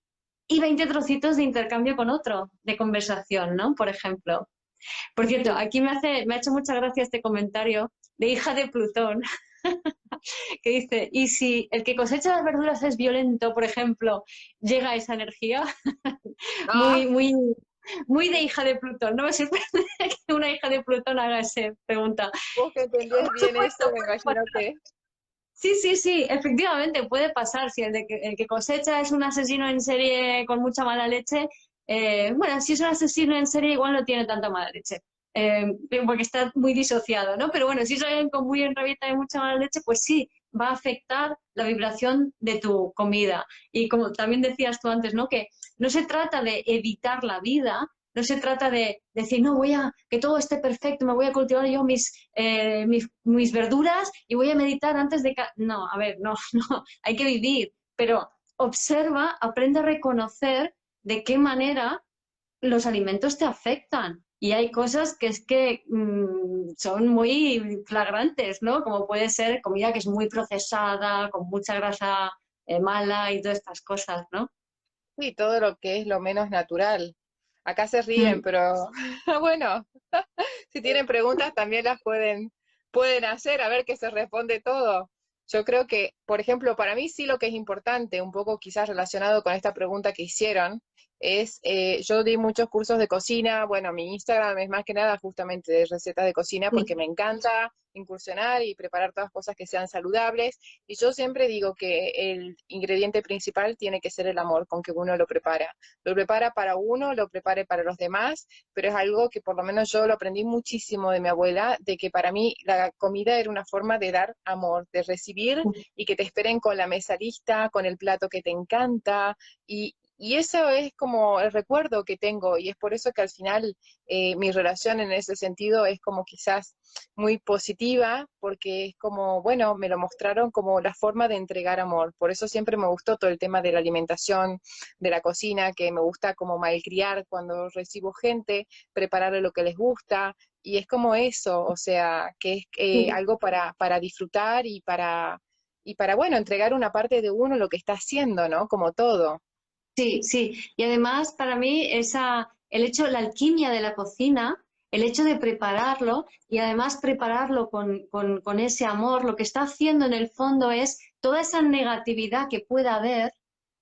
y 20 trocitos de intercambio con otro, de conversación, ¿no? Por ejemplo. Por cierto, sí, aquí me ha hecho mucha gracia este comentario de hija de Plutón, que dice, ¿y si el que cosecha las verduras es violento, por ejemplo, llega a esa energía? ah, Muy, muy, muy de hija de Plutón. No me sorprende que una hija de Plutón haga esa pregunta. vos que entendés Por bien supuesto, eso, me puede imagino pasar. que Sí, sí, sí, efectivamente puede pasar. Si el que cosecha es un asesino en serie con mucha mala leche, bueno, si es un asesino en serie igual no tiene tanta mala leche, porque está muy disociado, ¿no? Pero bueno, si es alguien con muy enrabieta y mucha mala leche, pues sí, va a afectar la vibración de tu comida. Y como también decías tú antes, ¿no? Que no se trata de evitar la vida, no se trata de decir, no, que todo esté perfecto, me voy a cultivar yo mis verduras y voy a meditar antes de... No, a ver, no, no, hay que vivir, pero observa, aprende a reconocer de qué manera los alimentos te afectan. Y hay cosas que es que son muy flagrantes, ¿no? Como puede ser comida que es muy procesada, con mucha grasa mala y todas estas cosas, ¿no? sí, todo lo que es lo menos natural. Acá se ríen, Mm. pero bueno, si tienen preguntas también las pueden hacer, a ver qué se responde todo. Yo creo que, por ejemplo, para mí sí lo que es importante, un poco quizás relacionado con esta pregunta que hicieron, es, yo di muchos cursos de cocina, bueno, mi Instagram es más que nada justamente de recetas de cocina porque Sí, me encanta incursionar y preparar todas cosas que sean saludables. Y yo siempre digo que el ingrediente principal tiene que ser el amor con que uno lo prepara. Lo prepara para uno, lo prepare para los demás, pero es algo que por lo menos yo lo aprendí muchísimo de mi abuela, de que para mí la comida era una forma de dar amor, de recibir y que te esperen con la mesa lista, con el plato que te encanta, y eso es como el recuerdo que tengo, y es por eso que al final mi relación en ese sentido es como quizás muy positiva, porque es como, bueno, me lo mostraron como la forma de entregar amor. Por eso siempre me gustó todo el tema de la alimentación, de la cocina, que me gusta como malcriar cuando recibo gente, prepararle lo que les gusta, y es como eso, o sea, que es sí. algo para disfrutar y para, bueno, entregar una parte de uno lo que está haciendo, ¿no? Como todo. Sí, sí. Y además, para mí, el hecho, la alquimia de la cocina, el hecho de prepararlo y además prepararlo con ese amor, lo que está haciendo en el fondo es toda esa negatividad que pueda haber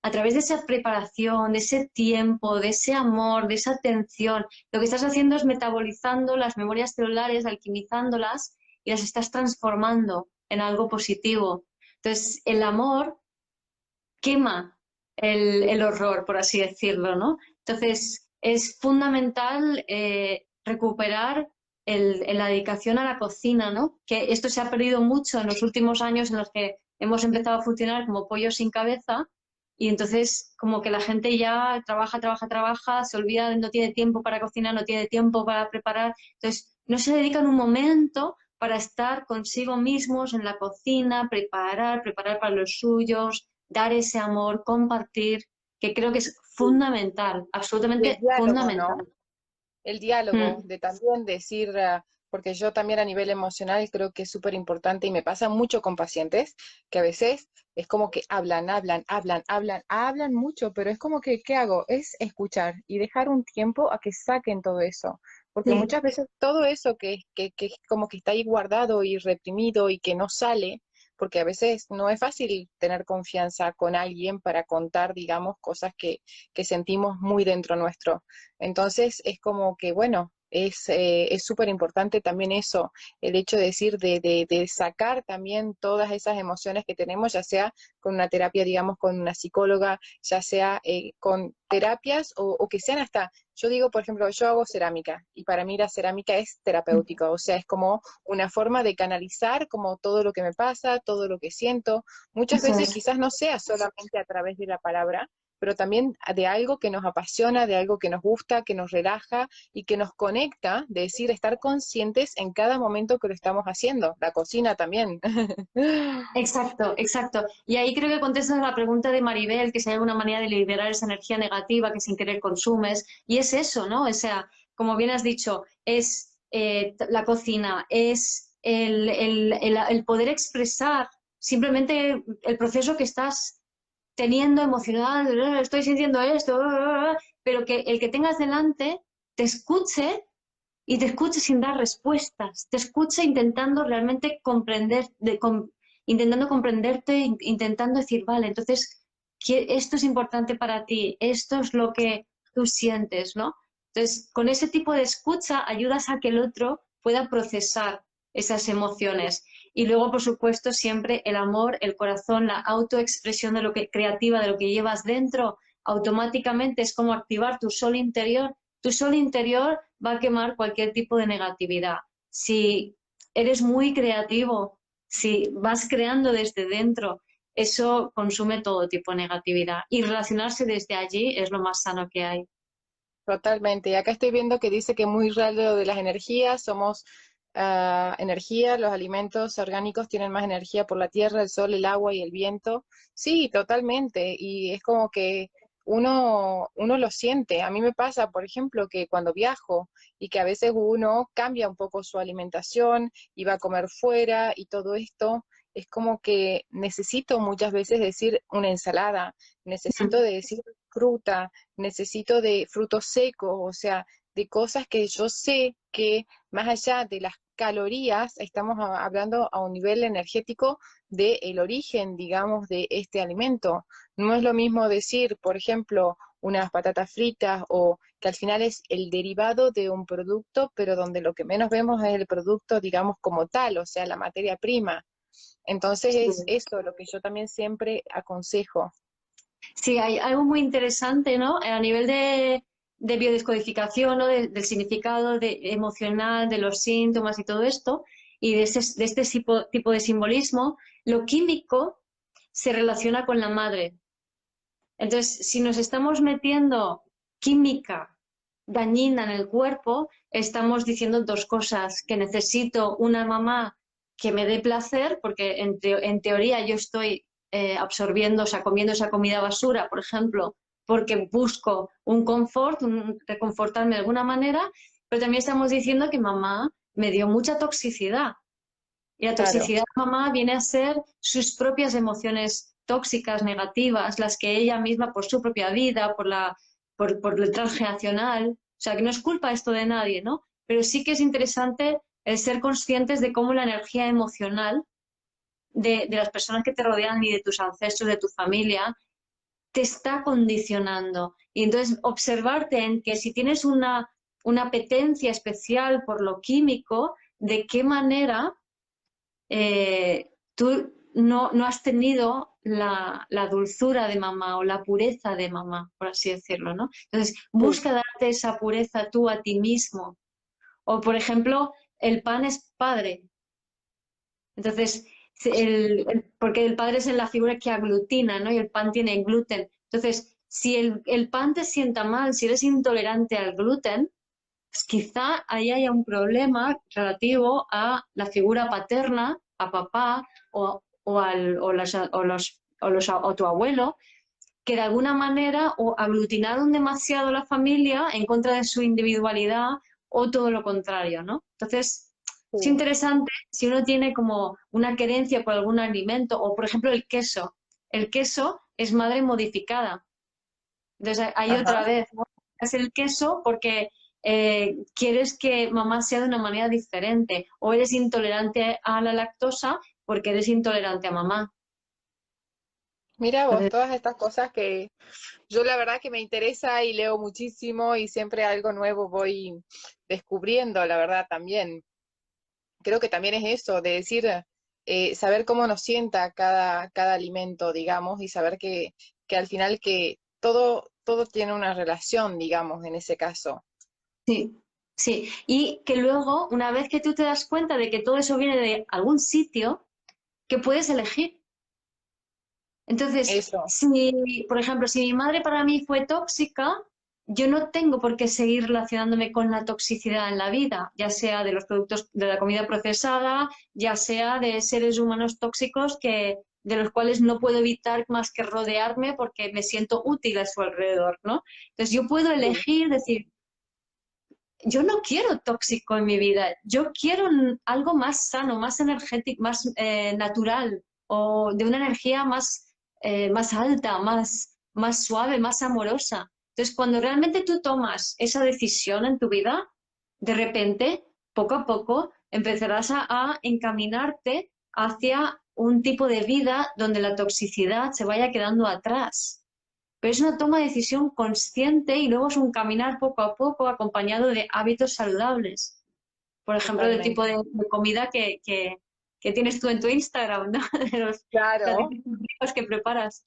a través de esa preparación, de ese tiempo, de ese amor, de esa atención. Lo que estás haciendo es metabolizando las memorias celulares, alquimizándolas y las estás transformando en algo positivo. Entonces, el amor quema el horror, por así decirlo, ¿no? Entonces, es fundamental recuperar la dedicación a la cocina, ¿no? Que esto se ha perdido mucho en los últimos años en los que hemos empezado a funcionar como pollos sin cabeza y entonces como que la gente ya trabaja, trabaja, trabaja, se olvida, no tiene tiempo para cocinar, no tiene tiempo para preparar, entonces no se dedican un momento para estar consigo mismos en la cocina, preparar para los suyos, dar ese amor, compartir, que creo que es fundamental, Y el absolutamente diálogo, ¿no? fundamental. El diálogo, Mm, de también decir, porque yo también a nivel emocional creo que es súper importante y me pasa mucho con pacientes que a veces es como que hablan mucho, pero es como que, ¿qué hago? Es escuchar y dejar un tiempo a que saquen todo eso. Porque sí, muchas veces todo eso que como que está ahí guardado y reprimido y que no sale, porque a veces no es fácil tener confianza con alguien para contar, digamos, cosas que sentimos muy dentro nuestro. Entonces es como que, bueno, es súper importante también eso, el hecho de decir, de sacar también todas esas emociones que tenemos, ya sea con una terapia, digamos, con una psicóloga, ya sea con terapias o que sean hasta, yo digo, por ejemplo, yo hago cerámica y para mí la cerámica es terapéutica, o sea, es como una forma de canalizar como todo lo que me pasa, todo lo que siento. Muchas eso veces es. quizás no sea solamente a través de la palabra, pero también de algo que nos apasiona, de algo que nos gusta, que nos relaja y que nos conecta, de decir, estar conscientes en cada momento que lo estamos haciendo. La cocina también. Exacto, exacto. Y ahí creo que contestas la pregunta de Maribel, que si hay alguna manera de liberar esa energía negativa que sin querer consumes. Y es eso, ¿no? O sea, como bien has dicho, es la cocina, es el poder expresar simplemente el proceso que estás teniendo emocional, estoy sintiendo esto, pero que el que tengas delante te escuche y te escuche sin dar respuestas, te escuche intentando realmente comprender, intentando comprenderte, intentando decir, vale, entonces esto es importante para ti, esto es lo que tú sientes, ¿no? Entonces, con ese tipo de escucha ayudas a que el otro pueda procesar esas emociones. Y luego, por supuesto, siempre el amor, el corazón, la autoexpresión de lo que creativa, de lo que llevas dentro, automáticamente es como activar tu sol interior va a quemar cualquier tipo de negatividad. Si eres muy creativo, si vas creando desde dentro, eso consume todo tipo de negatividad. Y relacionarse desde allí es lo más sano que hay. Totalmente. Y acá estoy viendo que dice que muy real lo de las energías, somos energía, los alimentos orgánicos tienen más energía por la tierra, el sol, el agua y el viento. Sí, totalmente. Y es como que uno lo siente. A mí me pasa, por ejemplo, que cuando viajo y que a veces uno cambia un poco su alimentación y va a comer fuera y todo esto, es como que necesito muchas veces decir una ensalada, necesito de decir fruta, necesito de frutos secos, o sea, de cosas que yo sé que más allá de las calorías, estamos hablando a un nivel energético del origen, digamos, de este alimento. No es lo mismo decir, por ejemplo, unas patatas fritas o que al final es el derivado de un producto, pero donde lo que menos vemos es el producto, digamos, como tal, o sea, la materia prima. Entonces Sí. es eso lo que yo también siempre aconsejo. Sí, hay algo muy interesante, ¿no? A nivel de biodescodificación, ¿no? Del significado emocional, de los síntomas y todo esto, y de este tipo de simbolismo, lo químico se relaciona con la madre. Entonces, si nos estamos metiendo química dañina en el cuerpo, estamos diciendo dos cosas, que necesito una mamá que me dé placer, porque en teoría yo estoy absorbiendo, o sea, comiendo esa comida basura, por ejemplo, porque busco un confort, reconfortarme de alguna manera, pero también estamos diciendo que mamá me dio mucha toxicidad. Y la Claro, toxicidad de mamá viene a ser sus propias emociones tóxicas, negativas, las que ella misma, por su propia vida, por el transgeneracional, o sea, que no es culpa esto de nadie, ¿no? Pero sí que es interesante el ser conscientes de cómo la energía emocional de las personas que te rodean y de tus ancestros, de tu familia, te está condicionando. Y entonces observarte en que si tienes una apetencia especial por lo químico, de qué manera tú no has tenido la dulzura de mamá o la pureza de mamá, por así decirlo, ¿no? Entonces, sí, busca darte esa pureza tú a ti mismo. O, por ejemplo, el pan es padre. Entonces, porque el padre es en la figura que aglutina, ¿no? Y el pan tiene gluten. Entonces, si el pan te sienta mal, si eres intolerante al gluten, pues quizá ahí haya un problema relativo a la figura paterna, a papá o tu abuelo, que de alguna manera o aglutinaron demasiado la familia en contra de su individualidad o todo lo contrario, ¿no? Entonces, es sí. interesante si uno tiene como una querencia por algún alimento o, por ejemplo, el queso. El queso es madre modificada. Entonces, ahí otra Ajá. vez, ¿no? Es el queso porque quieres que mamá sea de una manera diferente o eres intolerante a la lactosa porque eres intolerante a mamá. Mira vos, Entonces, todas estas cosas que yo la verdad que me interesa y leo muchísimo y siempre algo nuevo voy descubriendo, la verdad también. Creo que también es eso, de decir, saber cómo nos sienta cada alimento, digamos, y saber que al final que todo tiene una relación, digamos, en ese caso. sí, sí. Y que luego, una vez que tú te das cuenta de que todo eso viene de algún sitio, que puedes elegir. Entonces, Eso, si, por ejemplo, si mi madre para mí fue tóxica, yo no tengo por qué seguir relacionándome con la toxicidad en la vida, ya sea de los productos de la comida procesada, ya sea de seres humanos tóxicos de los cuales no puedo evitar más que rodearme porque me siento útil a su alrededor, ¿no? Entonces, yo puedo sí, elegir decir, yo no quiero tóxico en mi vida, yo quiero algo más sano, más energético, más natural o de una energía más alta, más suave, más amorosa. Entonces, cuando realmente tú tomas esa decisión en tu vida, de repente, poco a poco, empezarás a encaminarte hacia un tipo de vida donde la toxicidad se vaya quedando atrás. Pero es una toma de decisión consciente y luego es un caminar poco a poco acompañado de hábitos saludables. Por ejemplo, del tipo totalmente. de comida que tienes tú en tu Instagram, ¿no? De los Claro, platillos ricos que preparas.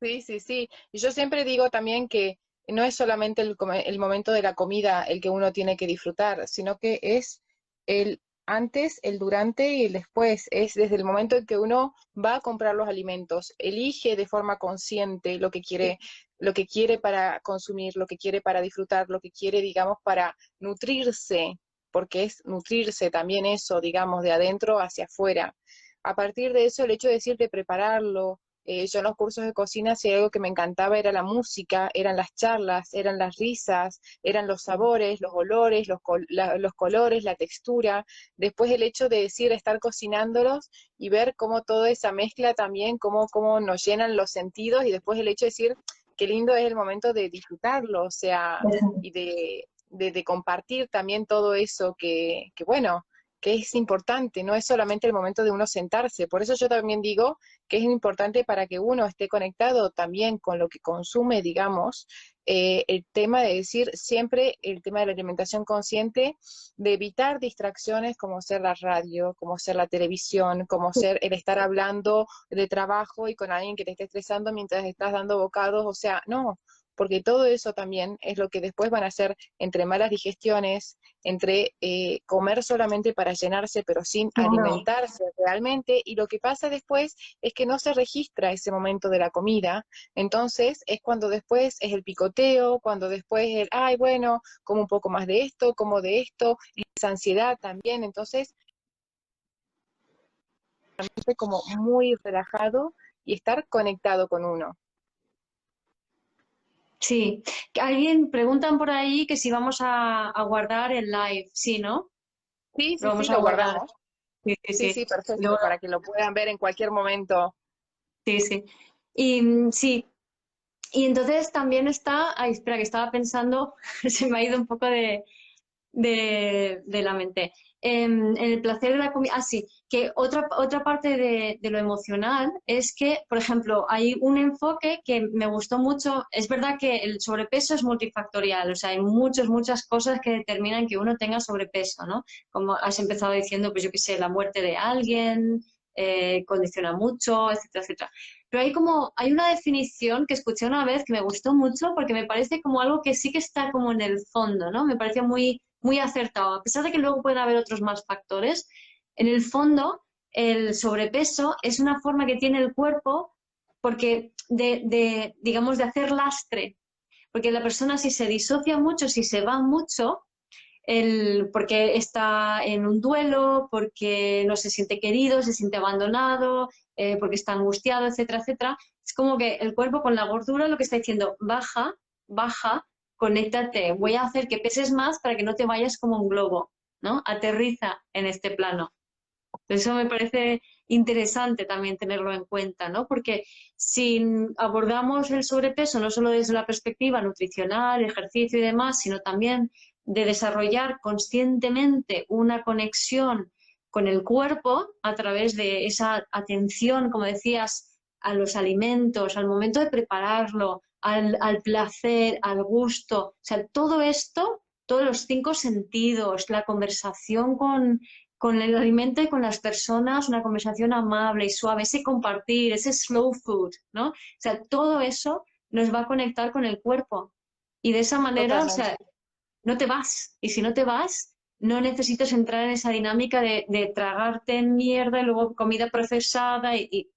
sí, sí, sí. Y yo siempre digo también que no es solamente el momento de la comida el que uno tiene que disfrutar, sino que es el antes, el durante y el después. Es desde el momento en que uno va a comprar los alimentos, elige de forma consciente lo que quiere para consumir, lo que quiere para disfrutar, lo que quiere, digamos, para nutrirse, porque es nutrirse también eso, digamos, de adentro hacia afuera. A partir de eso, el hecho de decir de prepararlo, yo en los cursos de cocina, si algo que me encantaba era la música, eran las charlas, eran las risas, eran los sabores, los olores, los colores, la textura. Después el hecho de decir estar cocinándolos y ver cómo toda esa mezcla también, cómo nos llenan los sentidos y después el hecho de decir, qué lindo es el momento de disfrutarlo, o sea, y de compartir también todo eso que bueno, que es importante, no es solamente el momento de uno sentarse. Por eso yo también digo que es importante para que uno esté conectado también con lo que consume, digamos, el tema de decir siempre el tema de la alimentación consciente, de evitar distracciones como ser la radio, como ser la televisión, como ser el estar hablando de trabajo y con alguien que te esté estresando mientras estás dando bocados, o sea, no, porque todo eso también es lo que después van a hacer entre malas digestiones, entre comer solamente para llenarse, pero sin Claro. alimentarse realmente, y lo que pasa después es que no se registra ese momento de la comida, entonces es cuando después es el picoteo, cuando después el, ay, bueno, como un poco más de esto, como de esto, esa ansiedad también, entonces como muy relajado y estar conectado con uno. Sí, que alguien preguntan por ahí que si vamos a guardar el live, sí, ¿no? Sí, Lo sí, sí, vamos a lo guardar. guardamos. Sí, sí, Sí, sí. sí, perfecto, Luego, para que lo puedan ver en cualquier momento. sí, sí. Y sí, y entonces también está, ay, espera, que estaba pensando, se me ha ido un poco de la mente. El placer de la comida. Ah, sí, que otra parte de lo emocional es que, por ejemplo, hay un enfoque que me gustó mucho. Es verdad que el sobrepeso es multifactorial, o sea, hay muchas cosas que determinan que uno tenga sobrepeso, ¿no? Como has empezado diciendo, pues yo qué sé, la muerte de alguien. Condiciona mucho, etcétera, etcétera. Pero hay una definición que escuché una vez que me gustó mucho porque me parece como algo que sí que está como en el fondo, ¿no? Me pareció muy acertado, a pesar de que luego pueden haber otros más factores. En el fondo, el sobrepeso es una forma que tiene el cuerpo porque digamos, de hacer lastre, porque la persona si se disocia mucho, si se va mucho, porque está en un duelo, porque no se siente querido, se siente abandonado, porque está angustiado, etcétera, etcétera. Es como que el cuerpo con la gordura lo que está diciendo, baja, baja, conéctate, voy a hacer que peses más para que no te vayas como un globo, ¿no? Aterriza en este plano. Eso me parece interesante también tenerlo en cuenta, ¿no? Porque si abordamos el sobrepeso no solo desde la perspectiva nutricional, ejercicio y demás, sino también de desarrollar conscientemente una conexión con el cuerpo a través de esa atención, como decías, a los alimentos, al momento de prepararlo, al placer, al gusto, o sea, todo esto, todos los cinco sentidos, la conversación con el alimento y con las personas, una conversación amable y suave, ese compartir, ese slow food, ¿no? O sea, todo eso nos va a conectar con el cuerpo. Y de esa manera, o sea, Totalmente. no te vas. Y si no te vas, no necesitas entrar en esa dinámica de tragarte mierda y luego comida procesada y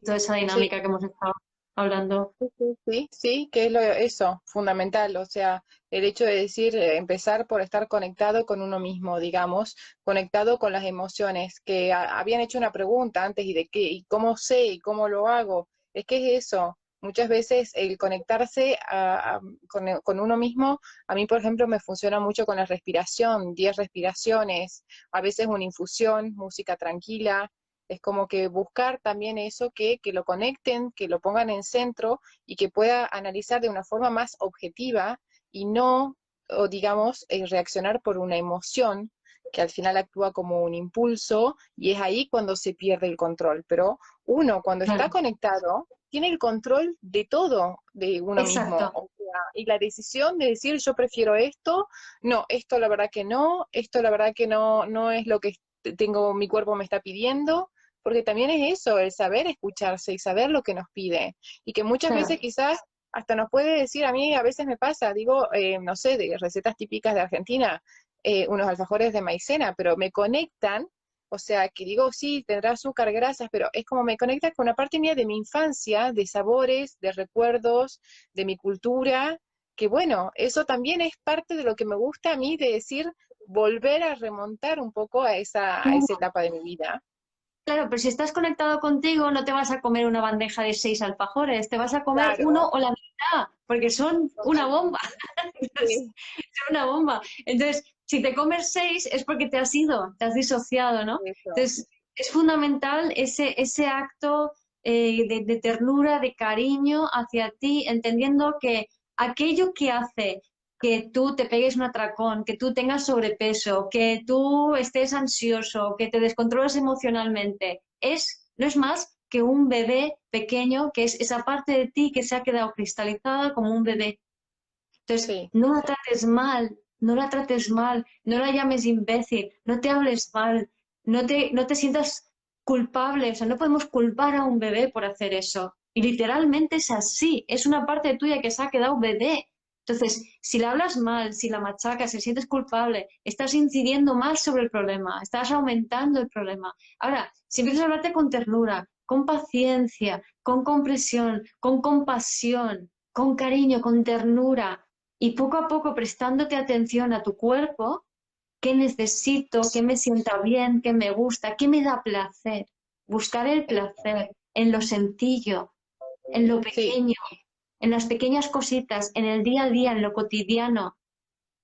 toda esa Sí, dinámica que hemos estado hablando. sí, sí, sí, sí, que es eso, fundamental, o sea, el hecho de decir, empezar por estar conectado con uno mismo, digamos, conectado con las emociones, que habían hecho una pregunta antes y de qué, y cómo sé, y cómo lo hago, es que es eso, muchas veces el conectarse con uno mismo, a mí, por ejemplo, me funciona mucho con la respiración, 10 respiraciones, a veces una infusión, música tranquila, es como que buscar también eso, que lo conecten, que lo pongan en centro y que pueda analizar de una forma más objetiva y no, o digamos, reaccionar por una emoción que al final actúa como un impulso y es ahí cuando se pierde el control. Pero uno cuando está Claro. conectado tiene el control de todo de uno mismo. Exacto. O sea, y la decisión de decir yo prefiero esto, no, esto la verdad que no, esto la verdad que no, no es lo que tengo, mi cuerpo me está pidiendo, porque también es eso, el saber escucharse y saber lo que nos pide, y que muchas Claro. veces quizás hasta nos puede decir, a mí a veces me pasa, digo, no sé, de recetas típicas de Argentina, unos alfajores de maicena, pero me conectan, o sea, que digo, sí, tendrá azúcar, grasas, pero es como me conecta con una parte mía de mi infancia, de sabores, de recuerdos, de mi cultura, que bueno, eso también es parte de lo que me gusta a mí de decir, volver a remontar un poco a esa etapa de mi vida. Claro, pero si estás conectado contigo, no te vas a comer una bandeja de 6 alfajores, te vas a comer uno Claro, o la mitad, porque son una bomba. totalmente. Entonces, Sí, son una bomba. Entonces, si te comes 6 es porque te has ido, te has disociado, ¿no? eso. Entonces, es fundamental ese acto, de ternura, de cariño hacia ti, entendiendo que aquello que hace que tú te pegues un atracón, que tú tengas sobrepeso, que tú estés ansioso, que te descontroles emocionalmente, no es más que un bebé pequeño, que es esa parte de ti que se ha quedado cristalizada como un bebé. Entonces, Sí, no la trates mal, no la trates mal, no la llames imbécil, no te hables mal, no te sientas culpable, o sea, no podemos culpar a un bebé por hacer eso. Y literalmente es así, es una parte tuya que se ha quedado bebé. Entonces, si la hablas mal, si la machacas, si sientes culpable, estás incidiendo más sobre el problema, estás aumentando el problema. Ahora, si empiezas a hablarte con ternura, con paciencia, con comprensión, con compasión, con cariño, con ternura, y poco a poco prestándote atención a tu cuerpo, qué necesito, qué me sienta bien, qué me gusta, qué me da placer. Buscar el placer en lo sencillo, en lo sí, pequeño, en las pequeñas cositas, en el día a día, en lo cotidiano.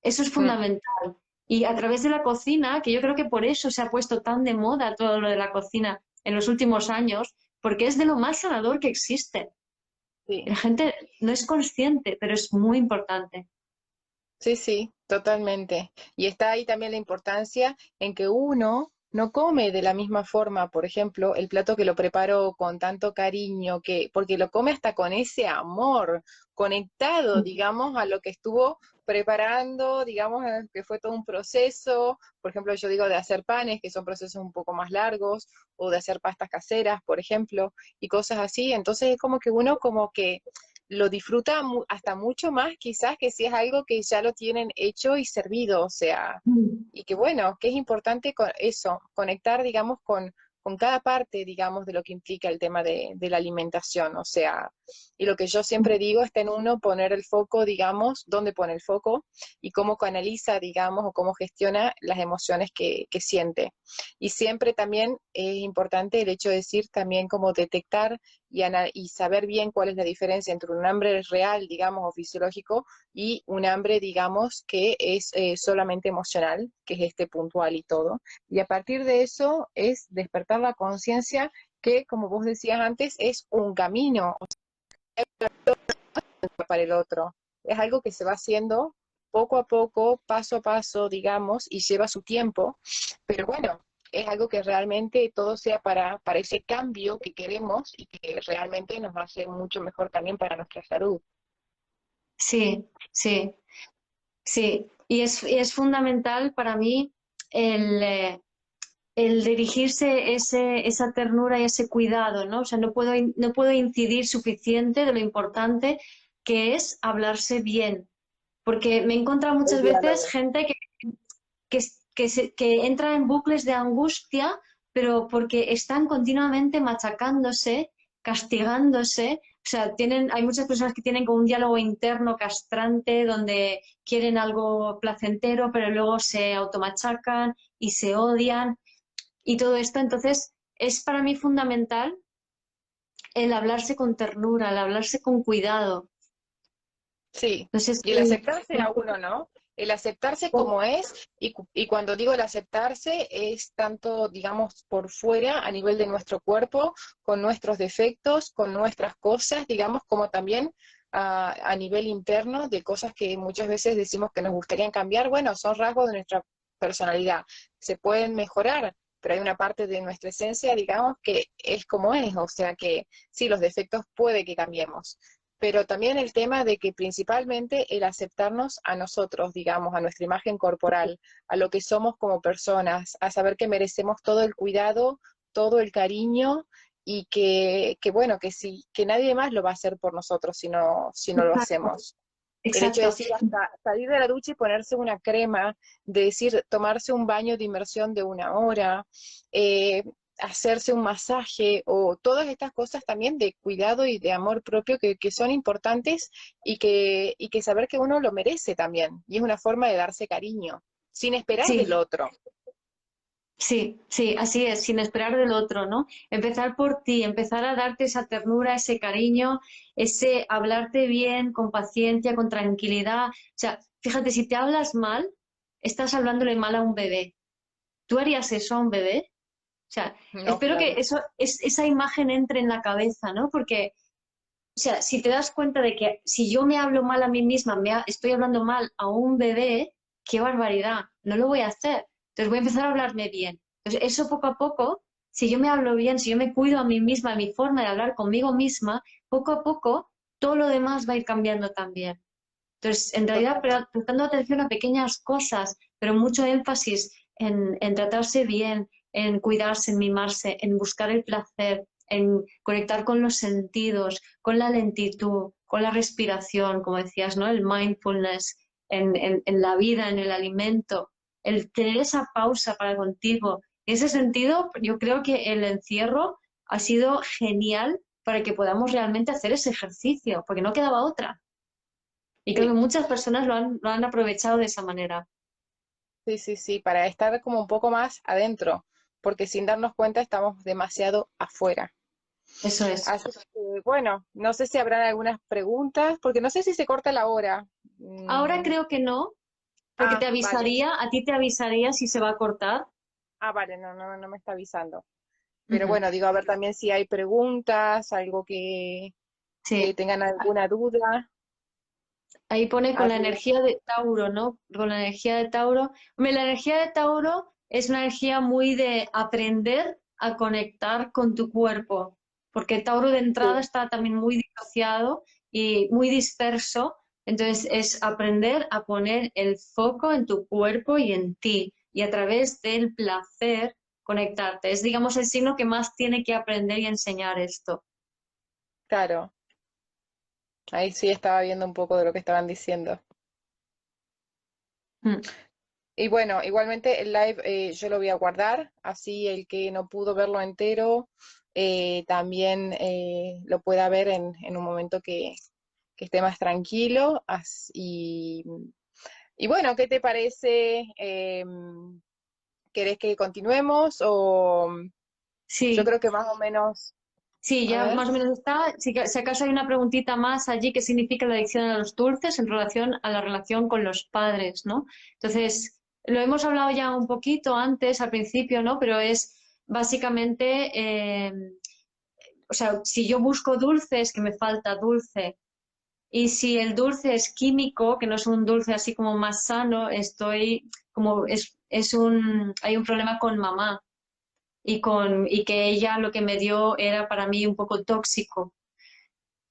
Eso es mm, fundamental. Y a través de la cocina, que yo creo que por eso se ha puesto tan de moda todo lo de la cocina en los últimos años, porque es de lo más sanador que existe. sí. La gente no es consciente, pero es muy importante. Sí, sí, totalmente. Y está ahí también la importancia en que uno no come de la misma forma, por ejemplo, el plato que lo preparo con tanto cariño, que, porque lo come hasta con ese amor, conectado, digamos, a lo que estuvo preparando, digamos, que fue todo un proceso, por ejemplo, yo digo de hacer panes, que son procesos un poco más largos, o de hacer pastas caseras, por ejemplo, y cosas así. Entonces es como que uno como que lo disfruta hasta mucho más quizás que si es algo que ya lo tienen hecho y servido, o sea, Mm. y que bueno, que es importante eso, conectar, digamos, con cada parte, digamos, de lo que implica el tema de la alimentación, o sea, y lo que yo siempre digo está en uno poner el foco, digamos, dónde pone el foco y cómo canaliza, digamos, o cómo gestiona las emociones que siente. Y siempre también es importante el hecho de decir también cómo detectar y saber bien cuál es la diferencia entre un hambre real, digamos, o fisiológico, y un hambre, digamos, que es solamente emocional, que es este puntual y todo. Y a partir de eso es despertar la conciencia que, como vos decías antes, es un camino para el otro. Es algo que se va haciendo poco a poco, paso a paso, digamos, y lleva su tiempo, pero bueno, es algo que realmente todo sea para ese cambio que queremos y que realmente nos va a hacer mucho mejor también para nuestra salud. Sí, sí, sí. Y es fundamental para mí el dirigirse esa ternura y ese cuidado, ¿no? O sea, no puedo incidir suficiente de lo importante que es hablarse bien. Porque me he encontrado El muchas veces diálogo. gente que, que entra en bucles de angustia, pero porque están continuamente machacándose, castigándose. O sea, hay muchas personas que tienen como un diálogo interno castrante donde quieren algo placentero, pero luego se automachacan y se odian y todo esto. Entonces, es para mí fundamental el hablarse con ternura, el hablarse con cuidado. Sí, Entonces, y el aceptarse a uno, ¿no? El aceptarse como es, y cuando digo el aceptarse es tanto, digamos, por fuera, a nivel de nuestro cuerpo, con nuestros defectos, con nuestras cosas, digamos, como también a nivel interno de cosas que muchas veces decimos que nos gustaría cambiar. Bueno, son rasgos de nuestra personalidad, se pueden mejorar, pero hay una parte de nuestra esencia, digamos, que es como es, o sea que sí, los defectos puede que cambiemos, pero también el tema de que principalmente el aceptarnos a nosotros, digamos, a nuestra imagen corporal, a lo que somos como personas, a saber que merecemos todo el cuidado, todo el cariño y que bueno, que sí, que nadie más lo va a hacer por nosotros si no lo exacto, hacemos. El hecho de exacto. decir hasta salir de la ducha y ponerse una crema, de decir tomarse un baño de inmersión de una hora, eh, hacerse un masaje o todas estas cosas también de cuidado y de amor propio que son importantes y que saber que uno lo merece también. Y es una forma de darse cariño, sin esperar del Sí, otro. sí, sí, así es, sin esperar del otro, ¿no? Empezar por ti, empezar a darte esa ternura, ese cariño, ese hablarte bien, con paciencia, con tranquilidad. O sea, fíjate, si te hablas mal, estás hablándole mal a un bebé. ¿Tú harías eso a un bebé? sea, No, espero que claro. esa imagen entre en la cabeza, ¿no? Porque, o sea, si te das cuenta de que si yo me hablo mal a mí misma, estoy hablando mal a un bebé, qué barbaridad, no lo voy a hacer. Entonces voy a empezar a hablarme bien. Entonces eso poco a poco, si yo me hablo bien, si yo me cuido a mí misma, mi forma de hablar conmigo misma, poco a poco todo lo demás va a ir cambiando también. Entonces, en realidad, Total. prestando atención a pequeñas cosas, pero mucho énfasis en tratarse bien, en cuidarse, en mimarse, en buscar el placer, en conectar con los sentidos, con la lentitud, con la respiración, como decías, ¿no? El mindfulness en la vida, en el alimento, el tener esa pausa para contigo. En ese sentido, yo creo que el encierro ha sido genial para que podamos realmente hacer ese ejercicio, porque no quedaba otra. Y creo que Sí, muchas personas lo han aprovechado de esa manera. sí, sí, sí, para estar como un poco más adentro, porque sin darnos cuenta estamos demasiado afuera. Eso es. Así que, bueno, no sé si habrán algunas preguntas, porque no sé si se corta la hora. Ahora Mm, creo que no, porque vale. a ti te avisaría si se va a cortar. Vale, no, no, no me está avisando. Pero Ujú. bueno, digo, a ver también si hay preguntas, algo que Sí. tengan alguna duda. Ahí pone con la Así, energía de Tauro, ¿no? Con la energía de Tauro. Hombre, la energía de Tauro es una energía muy de aprender a conectar con tu cuerpo, porque Tauro de entrada sí, está también muy disociado y muy disperso. Entonces es aprender a poner el foco en tu cuerpo y en ti, y a través del placer conectarte. Es, digamos, el signo que más tiene que aprender y enseñar esto. claro. Ahí sí estaba viendo un poco de lo que estaban diciendo. Mm. Y bueno, igualmente el live yo lo voy a guardar, así el que no pudo verlo entero también lo pueda ver en un momento que esté más tranquilo. Y bueno, ¿qué te parece? ¿Querés que continuemos? O yo Sí. creo que más o menos, Sí, a ya ver. más o menos está. Si acaso hay una preguntita más allí, ¿qué significa la adicción a los dulces en relación a la relación con los padres, ¿no? Entonces, lo hemos hablado ya un poquito antes, al principio, ¿no? Pero es básicamente, o sea, si yo busco dulces, que me falta dulce. Y si el dulce es químico, que no es un dulce así como más sano, estoy como, hay un problema con mamá y que ella lo que me dio era para mí un poco tóxico.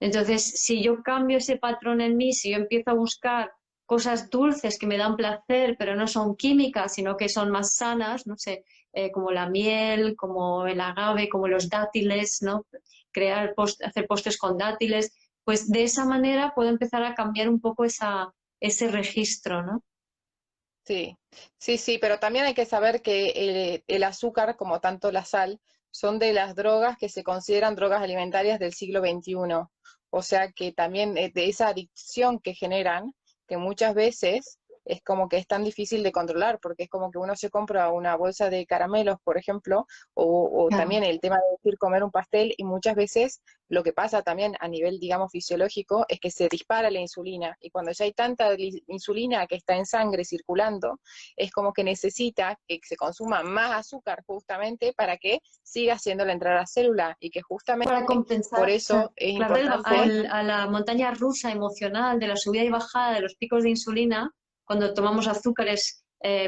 Entonces, si yo cambio ese patrón en mí, si yo empiezo a buscar cosas dulces que me dan placer, pero no son químicas, sino que son más sanas, no sé, como la miel, como el agave, como los dátiles, ¿no? Hacer postres con dátiles, pues de esa manera puedo empezar a cambiar un poco ese registro, ¿no? Sí, sí, sí, pero también hay que saber que el azúcar, como tanto la sal, son de las drogas que se consideran drogas alimentarias del siglo XXI. O sea que también de esa adicción que generan, que muchas veces es como que es tan difícil de controlar, porque es como que uno se compra una bolsa de caramelos, por ejemplo, o Claro. también el tema de decir comer un pastel, y muchas veces lo que pasa también a nivel, digamos, fisiológico es que se dispara la insulina y cuando ya hay tanta insulina que está en sangre circulando, es como que necesita que se consuma más azúcar justamente para que siga haciéndola entrar a la célula y que justamente Para por compensar, o sea, eso es claro, importante, a la montaña rusa emocional de la subida y bajada de los picos de insulina, cuando tomamos azúcares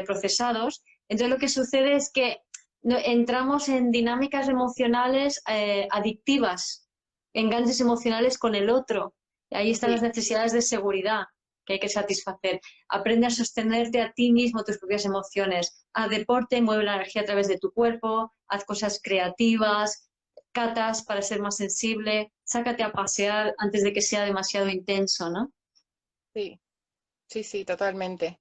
procesados, entonces lo que sucede es que entramos en dinámicas emocionales adictivas, enganches emocionales con el otro. Y ahí están las sí, necesidades de seguridad que hay que satisfacer. Aprende a sostenerte a ti mismo tus propias emociones. Haz deporte, mueve la energía a través de tu cuerpo, haz cosas creativas, catas para ser más sensible, sácate a pasear antes de que sea demasiado intenso, ¿no? sí, sí, sí, totalmente.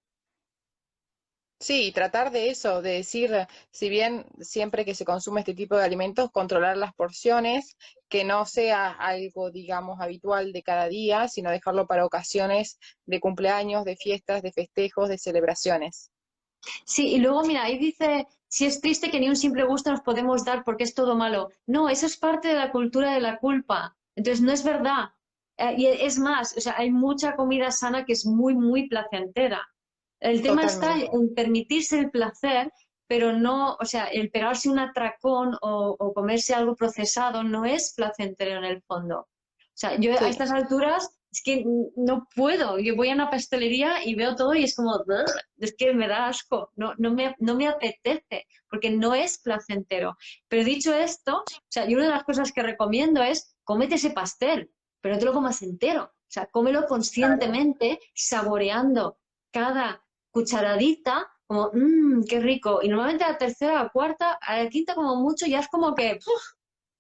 Sí, y tratar de eso, de decir, si bien siempre que se consume este tipo de alimentos, controlar las porciones, que no sea algo, digamos, habitual de cada día, sino dejarlo para ocasiones de cumpleaños, de fiestas, de festejos, de celebraciones. Sí, y luego mira, ahí dice, si es triste que ni un simple gusto nos podemos dar porque es todo malo. No, eso es parte de la cultura de la culpa. Entonces, no es verdad. Y es más, o sea, hay mucha comida sana que es muy, muy placentera. El tema está Totalmente. en permitirse el placer, pero no, o sea, el pegarse un atracón o comerse algo procesado no es placentero en el fondo. O sea, yo a Sí, estas alturas es que no puedo. Yo voy a una pastelería y veo todo y es como, "Ugh", es que me da asco, no me apetece, porque no es placentero. Pero dicho esto, o sea, yo una de las cosas que recomiendo es cómete ese pastel, pero no te lo comas entero. O sea, cómelo claro. conscientemente, saboreando cada cucharadita, como, mmm, qué rico. Y normalmente a la tercera, a la cuarta, a la quinta como mucho, ya es como que, ¡puf!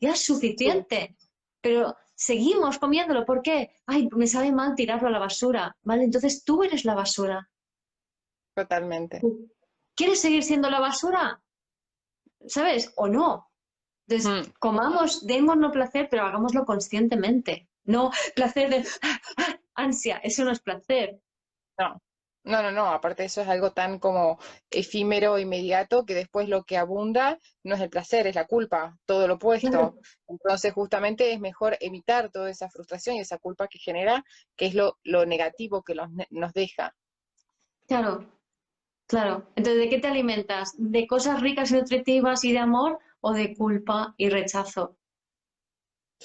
Ya es Sí, suficiente. Pero seguimos comiéndolo. ¿Por qué? Ay, me sabe mal tirarlo a la basura. Vale, entonces tú eres la basura. totalmente. ¿Quieres seguir siendo la basura? ¿Sabes? ¿O no? Entonces, Mm. comamos, démonos placer, pero hagámoslo conscientemente. No placer de ansia, eso no es placer. No, no, aparte eso es algo tan como efímero, inmediato, que después lo que abunda no es el placer, es la culpa, todo lo opuesto. Claro, Entonces justamente es mejor evitar toda esa frustración y esa culpa que genera, que es lo negativo que nos deja. claro, claro. Entonces, ¿de qué te alimentas? ¿De cosas ricas y nutritivas y de amor o de culpa y rechazo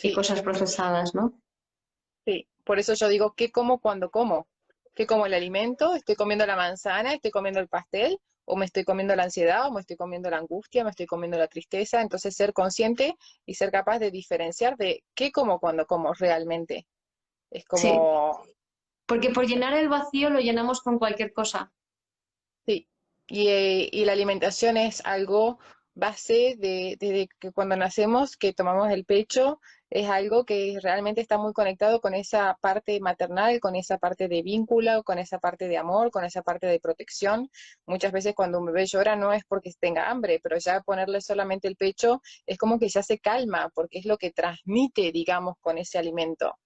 y Sí, cosas procesadas, ¿no? sí. Por eso yo digo, ¿qué como cuando como? ¿Qué como el alimento? ¿Estoy comiendo la manzana? ¿Estoy comiendo el pastel? ¿O me estoy comiendo la ansiedad? ¿O me estoy comiendo la angustia? ¿Me estoy comiendo la tristeza? Entonces ser consciente y ser capaz de diferenciar de qué como cuando como realmente. Es Sí, como, porque por llenar el vacío lo llenamos con cualquier cosa. sí. Y la alimentación es algo base desde que cuando nacemos, que tomamos el pecho, es algo que realmente está muy conectado con esa parte maternal, con esa parte de vínculo, con esa parte de amor, con esa parte de protección. Muchas veces cuando un bebé llora no es porque tenga hambre, pero ya ponerle solamente el pecho es como que ya se calma, porque es lo que transmite, digamos, con ese alimento.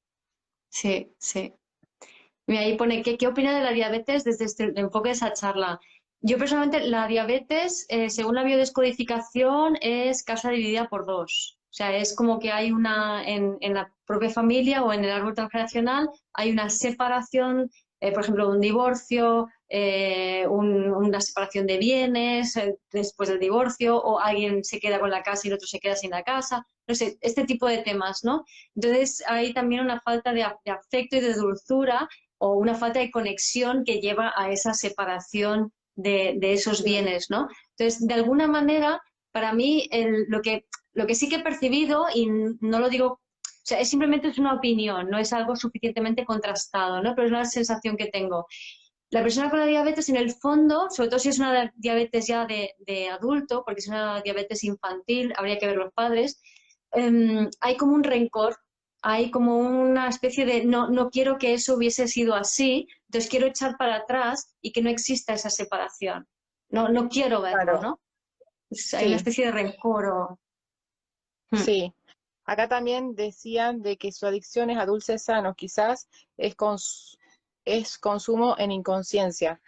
Sí, sí. Mira, ahí pone, ¿qué opina de la diabetes desde este enfoque de esa charla? Yo personalmente, la diabetes, según la biodescodificación, es causa dividida por dos. O sea, es como que hay una, en la propia familia o en el árbol transgeneracional, hay una separación, por ejemplo, un divorcio, una separación de bienes después del divorcio, o alguien se queda con la casa y el otro se queda sin la casa. No sé, este tipo de temas, ¿no? Entonces, hay también una falta de afecto y de dulzura o una falta de conexión que lleva a esa separación de esos bienes, ¿no? Entonces, de alguna manera, para mí, lo que sí que he percibido, y no lo digo, o sea, es simplemente es una opinión, no es algo suficientemente contrastado, ¿no? Pero es la sensación que tengo. La persona con la diabetes, en el fondo, sobre todo si es una diabetes ya de adulto, porque es una diabetes infantil, habría que ver los padres, hay como un rencor, hay como una especie de no quiero que eso hubiese sido así, entonces quiero echar para atrás y que no exista esa separación. No quiero verlo, Claro, ¿no? Pues hay una sí, especie de rencor o... Hmm. sí. Acá también decían de que su adicción es a dulces sanos, quizás es consumo en inconsciencia.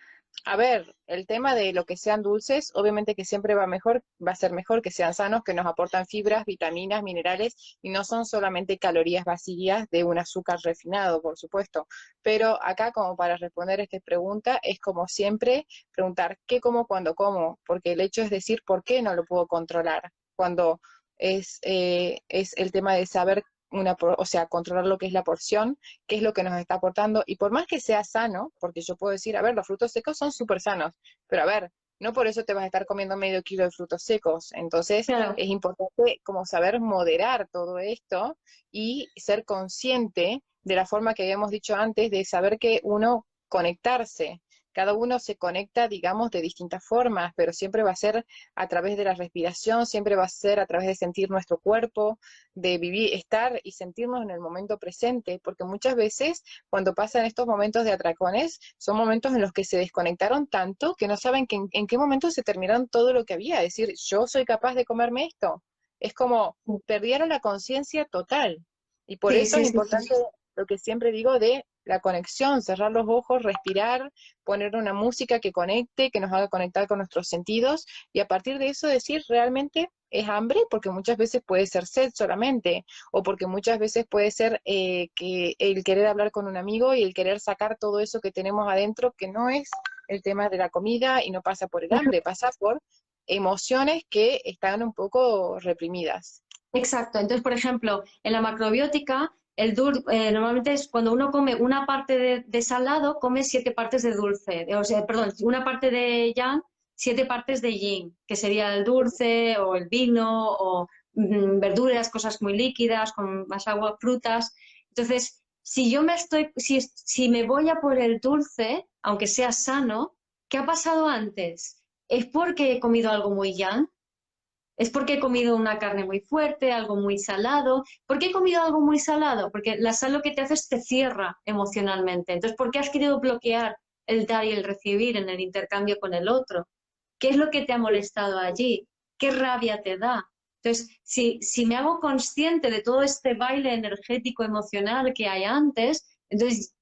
A ver, el tema de lo que sean dulces, obviamente que siempre va a ser mejor que sean sanos, que nos aportan fibras, vitaminas, minerales y no son solamente calorías vacías de un azúcar refinado, por supuesto. Pero acá, como para responder esta pregunta, es como siempre preguntar qué como cuando como, porque el hecho es decir por qué no lo puedo controlar. Cuando es el tema de saber o sea, controlar lo que es la porción, qué es lo que nos está aportando, y por más que sea sano, porque yo puedo decir, a ver, los frutos secos son súper sanos, pero a ver, no por eso te vas a estar comiendo medio kilo de frutos secos, entonces Claro, es importante como saber moderar todo esto y ser consciente de la forma que habíamos dicho antes, de saber que uno conectarse, cada uno se conecta, digamos, de distintas formas, pero siempre va a ser a través de la respiración, siempre va a ser a través de sentir nuestro cuerpo, de vivir, estar y sentirnos en el momento presente, porque muchas veces cuando pasan estos momentos de atracones, son momentos en los que se desconectaron tanto que no saben que en qué momento se terminaron todo lo que había, es decir, yo soy capaz de comerme esto. Es como perdieron la conciencia total. Y por sí, eso es sí, sí, sí. importante lo que siempre digo de la conexión, cerrar los ojos, respirar, poner una música que conecte, que nos haga conectar con nuestros sentidos y a partir de eso decir realmente es hambre, porque muchas veces puede ser sed solamente, o porque muchas veces puede ser que el querer hablar con un amigo y el querer sacar todo eso que tenemos adentro, que no es el tema de la comida y no pasa por el hambre, pasa por emociones que están un poco reprimidas. Exacto. Entonces, por ejemplo, en la macrobiótica, normalmente es cuando uno come una parte de salado, come 7 partes de dulce. O sea, perdón, una parte de yang, 7 partes de yin, que sería el dulce o el vino o verduras, cosas muy líquidas, con más agua, frutas. Entonces, si me voy a por el dulce, aunque sea sano, ¿qué ha pasado antes? ¿Es porque he comido algo muy yang? Es porque he comido una carne muy fuerte, algo muy salado. ¿Por qué he comido algo muy salado? Porque la sal lo que te hace es te cierra emocionalmente. Entonces, ¿por qué has querido bloquear el dar y el recibir en el intercambio con el otro? ¿Qué es lo que te ha molestado allí? ¿Qué rabia te da? Entonces, si me hago consciente de todo este baile energético emocional que hay antes, entonces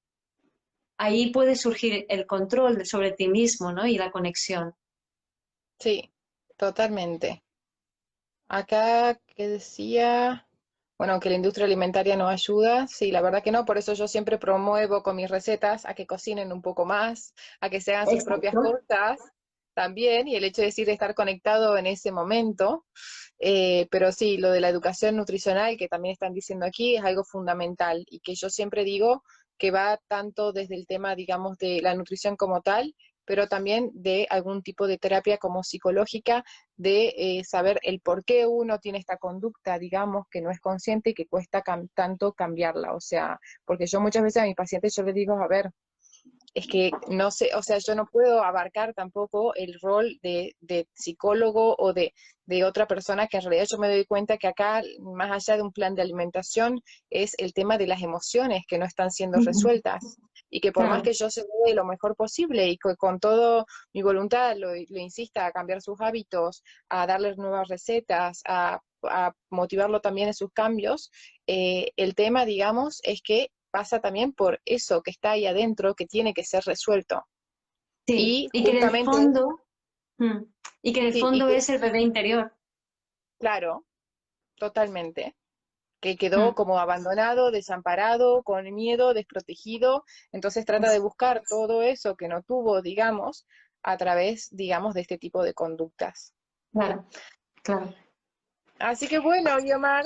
ahí puede surgir el control sobre ti mismo, ¿no? Y la conexión. Sí, totalmente. Acá que decía, bueno, que la industria alimentaria no ayuda, sí, la verdad que no, por eso yo siempre promuevo con mis recetas a que cocinen un poco más, a que se hagan sus propias Exacto. cosas también, y el hecho de decir de estar conectado en ese momento. Pero sí, lo de la educación nutricional que también están diciendo aquí es algo fundamental y que yo siempre digo que va tanto desde el tema, digamos, de la nutrición como tal, pero también de algún tipo de terapia como psicológica, de saber el por qué uno tiene esta conducta, digamos, que no es consciente y que cuesta tanto cambiarla. O sea, porque yo muchas veces a mis pacientes yo les digo, a ver, es que no sé, o sea, yo no puedo abarcar tampoco el rol de psicólogo o de otra persona que en realidad yo me doy cuenta que acá, más allá de un plan de alimentación, es el tema de las emociones que no están siendo Ujú. resueltas. Y que por más Claro. que yo se dé lo mejor posible y con todo mi voluntad lo insista a cambiar sus hábitos, a darles nuevas recetas, a motivarlo también en sus cambios, el tema, digamos, es que pasa también por eso que está ahí adentro, que tiene que ser resuelto. Sí, Y justamente, mm, y que en el sí, y fondo que, es el bebé interior. claro, totalmente, que quedó Mm, como abandonado, desamparado, con miedo, desprotegido, entonces trata de es- buscar todo eso que no tuvo, digamos, a través, digamos, de este tipo de conductas. claro, claro. Así que bueno, Guiomar,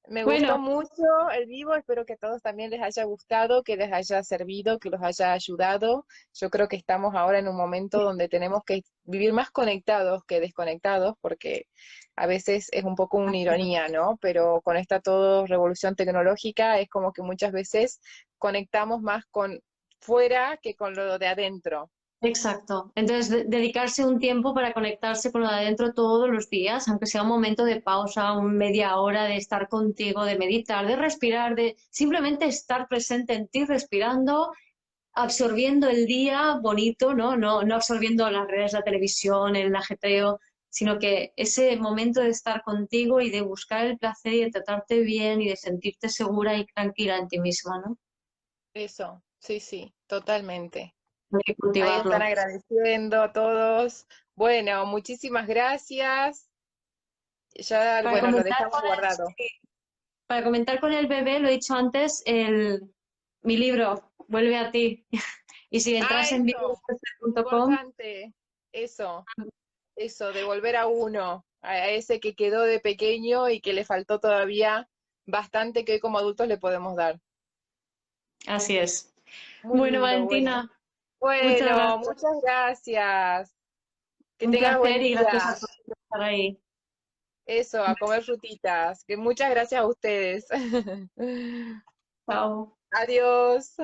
me gustó Bueno, mucho el vivo, espero que a todos también les haya gustado, que les haya servido, que los haya ayudado. Yo creo que estamos ahora en un momento donde tenemos que vivir más conectados que desconectados, porque a veces es un poco una ironía, ¿no? Pero con esta todo revolución tecnológica es como que muchas veces conectamos más con fuera que con lo de adentro. exacto. Entonces, dedicarse un tiempo para conectarse con lo de adentro todos los días, aunque sea un momento de pausa, un media hora de estar contigo, de meditar, de respirar, de simplemente estar presente en ti, respirando, absorbiendo el día bonito, ¿no? No absorbiendo las redes, la televisión, el ajetreo, sino que ese momento de estar contigo y de buscar el placer y de tratarte bien y de sentirte segura y tranquila en ti misma, ¿no? Eso, sí, sí, totalmente. Hay que Ahí están cultivarlo. agradeciendo a todos. Bueno, muchísimas gracias. Ya, Para bueno, lo comentar dejamos guardado. para comentar con el bebé, lo he dicho antes, mi libro, Vuelve a ti. Y si Ah, entras en eso, vivoespacio.com, importante. Eso, de volver a uno, a ese que quedó de pequeño y que le faltó todavía bastante que hoy como adultos le podemos dar. así es. Muy Bueno, lindo, bueno. Valentina, muchas Bueno, gracias. muchas gracias. Que Un tengas buen placer y gracias a día. todos por estar ahí. Eso, a comer frutitas. Que muchas gracias a ustedes. Chao. Adiós.